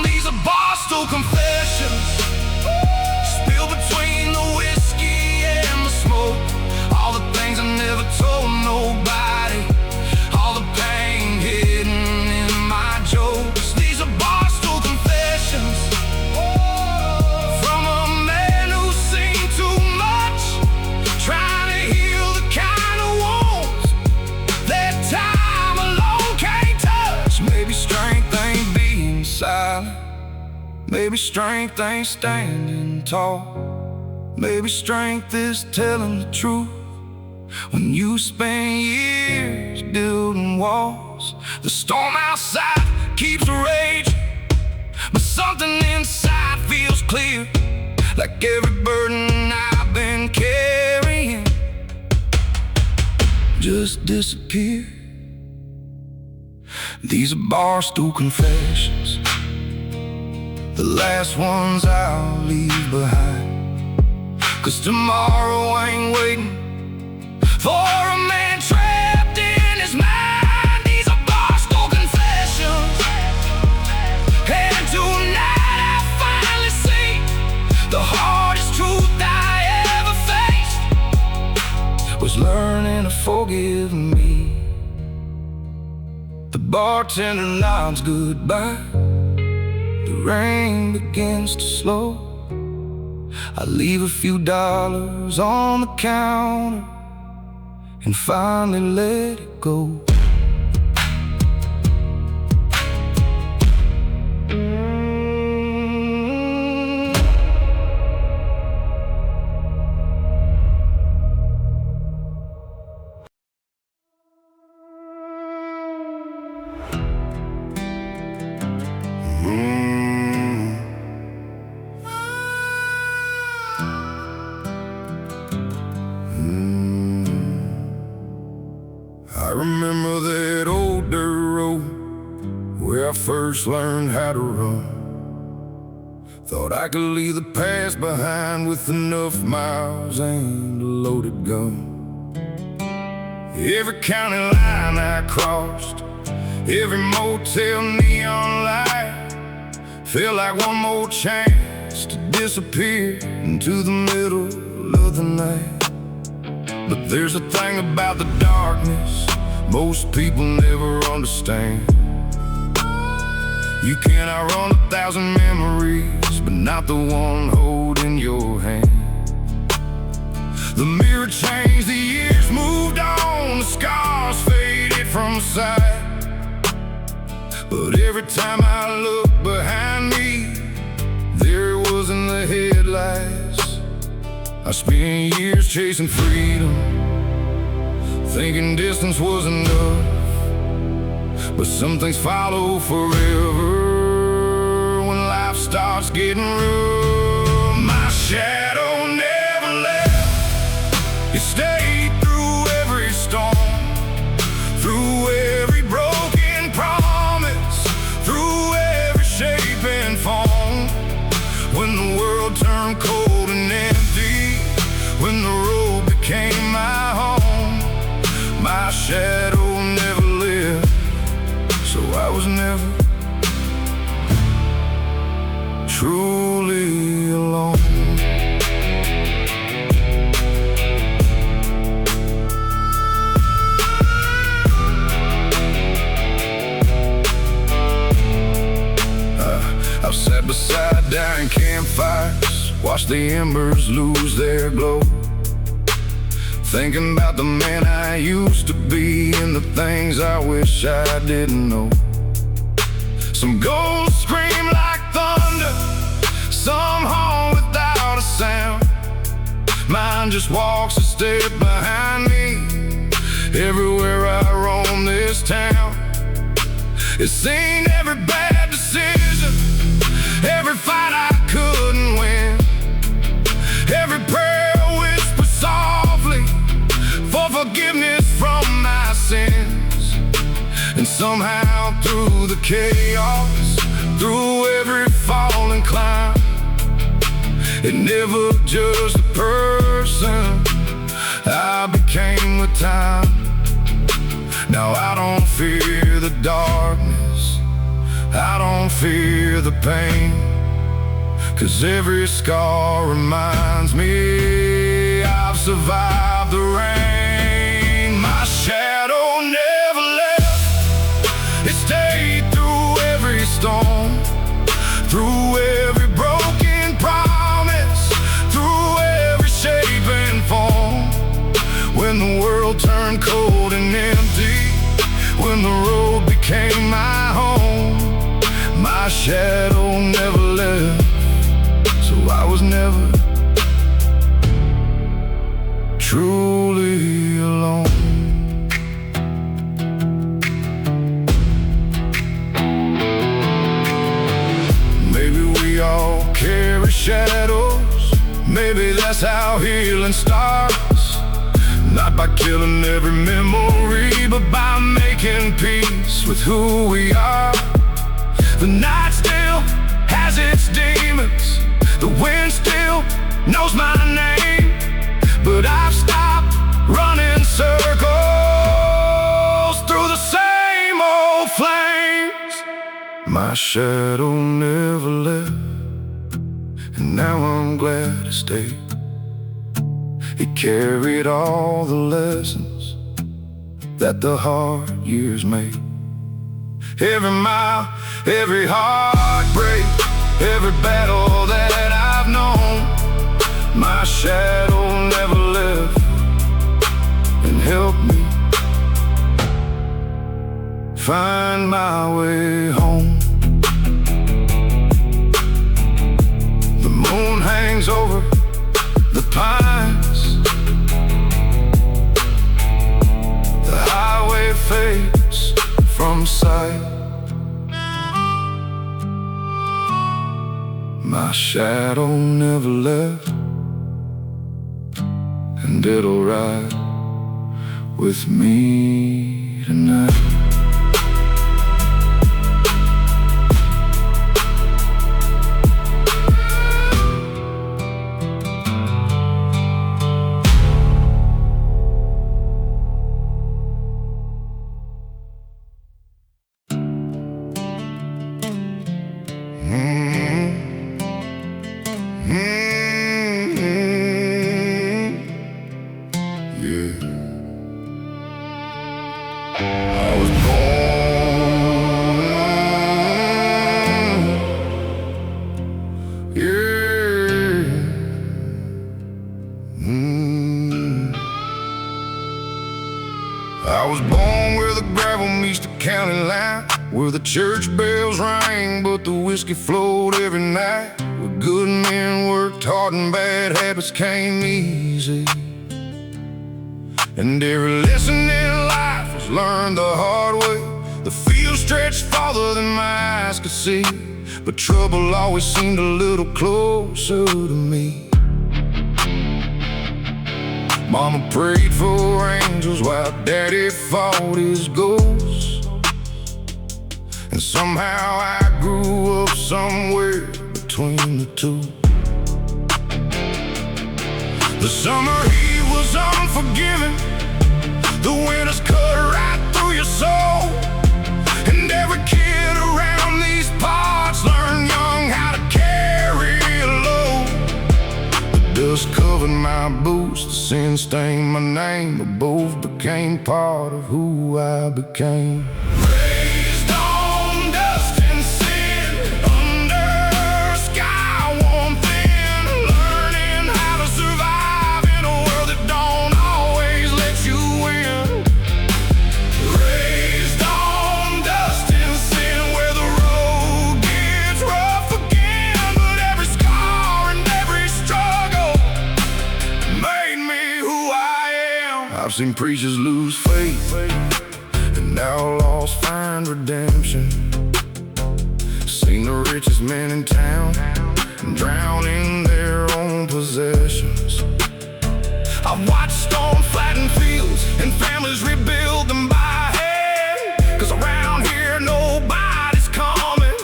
These are Barstool Confessions, spilled between the whiskey and the smoke. All the things I never told nobody, all the pain hidden in my jokes. These are Barstool Confessions, from a man who's seen too much, trying to heal the kind of wounds that time alone can't touch. Maybe strength ain't being silent, maybe strength ain't standing tall, maybe strength is telling the truth. When you spend years building walls, the storm outside keeps raging, but something inside feels clear, like every burden I've been carrying just disappeared. These are Barstool Confessions, the last ones I'll leave behind, 'cause tomorrow ain't waiting for a man trapped in his mind. These are Barstool Confessions, and tonight I finally see the hardest truth I ever faced was learning to forgive me. The bartender nods goodbye, the rain begins to slow. I leave a few dollars on the counter and finally let it go. I remember that old dirt road where I first learned how to run. Thought I could leave the past behind with enough miles and a loaded gun. Every county line I crossed, every motel neon light, felt like one more chance to disappear into the middle of the night. But there's a thing about the darkness most people never understand. You can outrun 1,000 memories, but not the one holding your hand. The mirror changed, the years moved on, the scars faded from sight. But every time I look behind me, there it was in the headlights. I spent years chasing freedom, thinking distance was enough, but some things follow forever when life starts getting rough. My shadow never left, it stayed through every storm, through every broken promise, through every shape and form. When the world turned cold and empty, when the road became my home, my shadow never lived, so I was never truly alone. I've sat beside dying campfires, watched the embers lose their glow, thinking about the man I used to be and the things I wish I didn't know. Some ghosts scream like thunder, some haunt without a sound. Mine just walks a step behind me everywhere I roam this town. It's seen every bad decision, every fight I couldn't win, every prayer whispered softly for forgiveness from my sins. And somehow through the chaos, through every fall and climb, It never just the person I became with time. Now I don't fear the darkness, I don't fear the pain, 'cause every scar reminds me I've survived the rain. My shadow never left, it stayed through every storm, through every broken promise, through every shape and form. When the world turned cold and empty, when the road became my home, my shadow never left, so I was never truly alone. Maybe we all carry shadows, maybe that's how healing starts. Not by killing every memory, but by making peace with who we are. The night still has its demons, the wind still knows my name, but I've stopped running circles through the same old flames. My shadow never left, and now I'm glad it stayed. It carried all the lessons that the hard years made. Every mile, every heartbreak, every battle that I've known, my shadow never left and helped me find my way home. The moon hangs over the pines, the highway fades from sight. My shadow never left, and it'll ride with me tonight. I was born, yeah. I was born where the gravel meets the county line, where the church bells rang but the whiskey flowed every night, where good men worked hard and bad habits came easy, and every lesson in life was learned the hard way. The field stretched farther than my eyes could see, but trouble always seemed a little closer to me. Mama prayed for angels while Daddy fought his ghosts, and somehow I grew up somewhere between the two. The summer heat was unforgiving, the winters cut right through your soul, and every kid around these parts learned young how to carry a load. The dust covered my boots, the sin stained my name, but both became part of who I became. Raised on dust and sin, under a sky warm thin, learning how to survive in a world that don't always let you in. Raised on dust and sin, where the road gets rough again, but every scar and every struggle made me who I am. I've seen preachers lose faith and outlaws find redemption, seen the richest men in town drown in their own possessions. I've watched storms flatten fields and families rebuild them by hand, 'cause around here nobody's coming.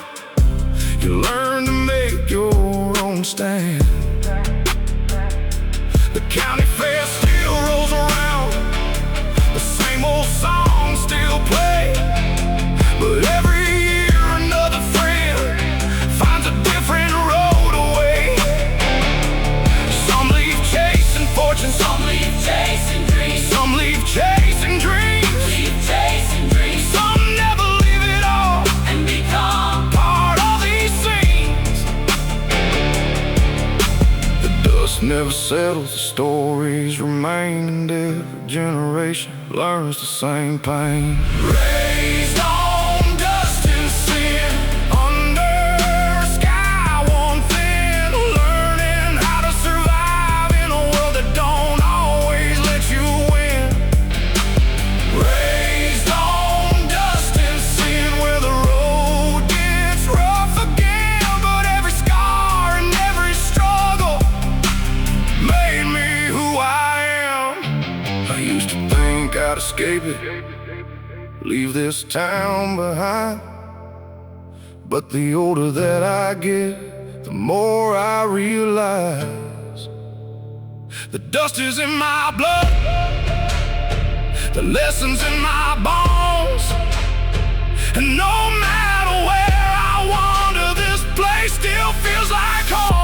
You learn to make your own stand. settles, the stories remain, and every generation learns the same pain. Raised on dust and sin, under a sky worn thin, learning how to survive in a world that don't always let you win. Raised on dust and sin, where the road gets rough again, but every scar and every struggle made me who I am. I used to think I'd escape it, leave this town behind, but the older that I get, the more I realize the dust is in my blood, the lessons in my bones, and no matter where I wander, this place still feels like home.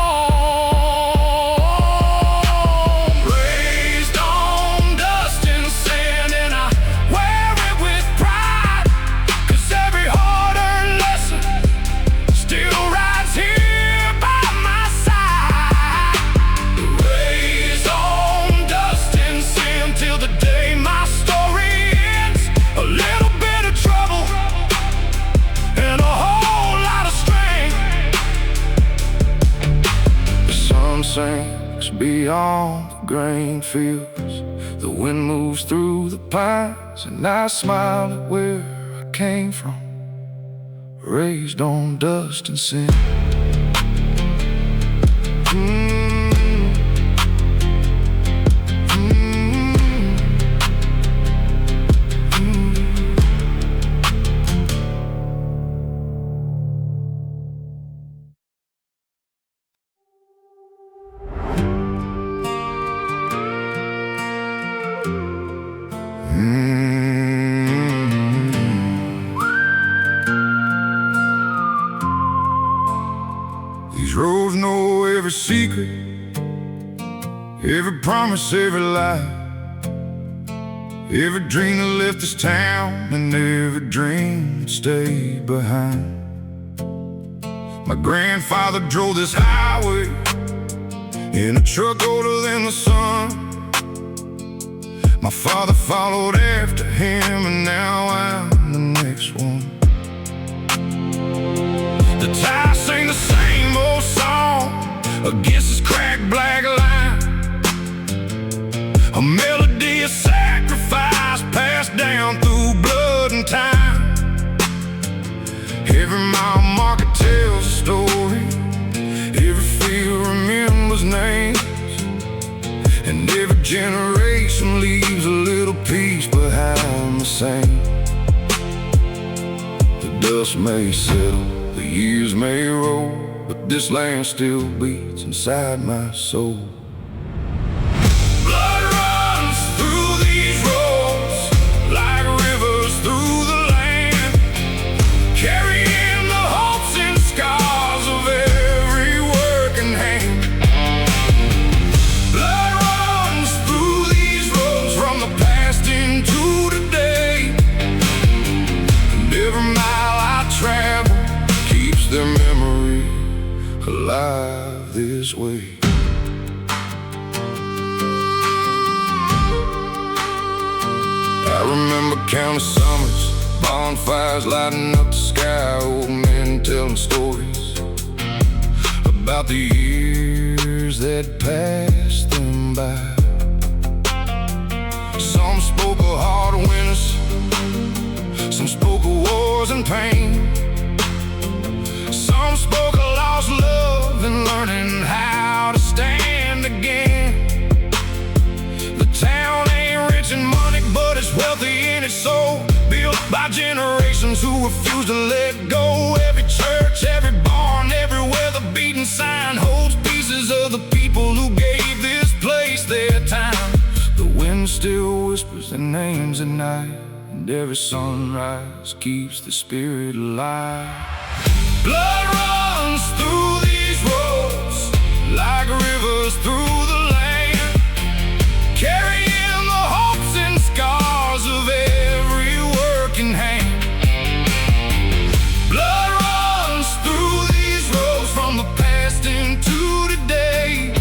Raised on dust and sand, and I wear it with pride, 'cause every hard-earned lesson still rides here by my side. Raised on dust and sand till the day my story ends. A little bit of trouble and a whole lot of strength. The sun sinks beyond the grain fields, the wind moves through the pines, and I smile at where I came from, raised on dust and sin. These roads know every secret, every promise, every lie, every dream that left this town, and every dream that stayed behind. My grandfather drove this highway in a truck older than the sun. My father followed after him, and now I'm the next one. The tires sing the same old song against this cracked black line, a melody of sacrifice passed down through blood and time. Every mile marker tells a story, every field remembers names, and every generation leaves a little piece behind the same. The dust may settle, the years may roll, but this land still beats inside my soul. Blood runs through these roads like rivers through the land, carrying the hopes and scars of every working hand. Blood runs through these roads from the past into today, and every mile I travel keeps their memory alive this way. I remember countless summers, bonfires lighting up the sky, old men telling stories about the years that passed them by. Some spoke of hard winters, some spoke of wars and pain, some spoke of lost love and learning how to stand again. The town ain't rich in money, but it's wealthy in its soul, built by generations who refuse to let go. Every church, every barn, everywhere the beaten sign holds pieces of the people who gave this place their time. The wind still whispers their names at night, and every sunrise keeps the spirit alive. Blood runs through these roads like rivers through the land, carrying the hopes and scars of every working hand. Blood runs through these roads from the past into today,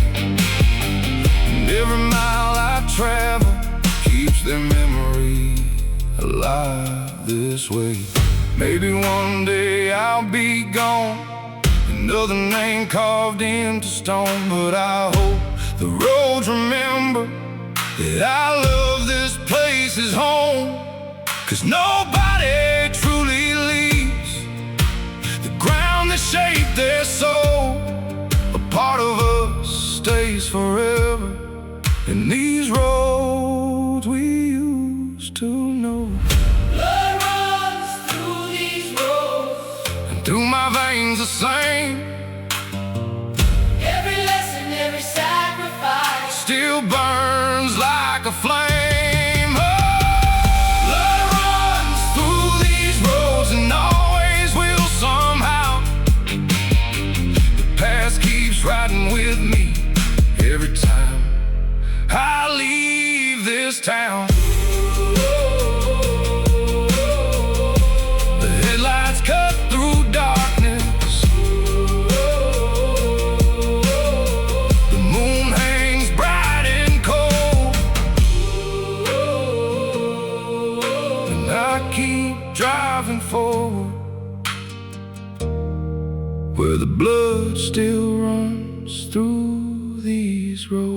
memory alive this way. Maybe one day I'll be gone, another name carved into stone. But I hope the roads remember that I love this place as home. 'Cause nobody truly leaves the ground that shaped their soul. A part of us stays forever in these roads we used to know. Blood runs through these roads, And through my veins the same. every lesson, every sacrifice Still burns like a flame. Oh, blood runs through these roads and always will somehow. The past keeps riding with me every time I leave this town. The headlights cut through darkness. The moon hangs bright and cold. And I keep driving forward where the blood still runs through these roads.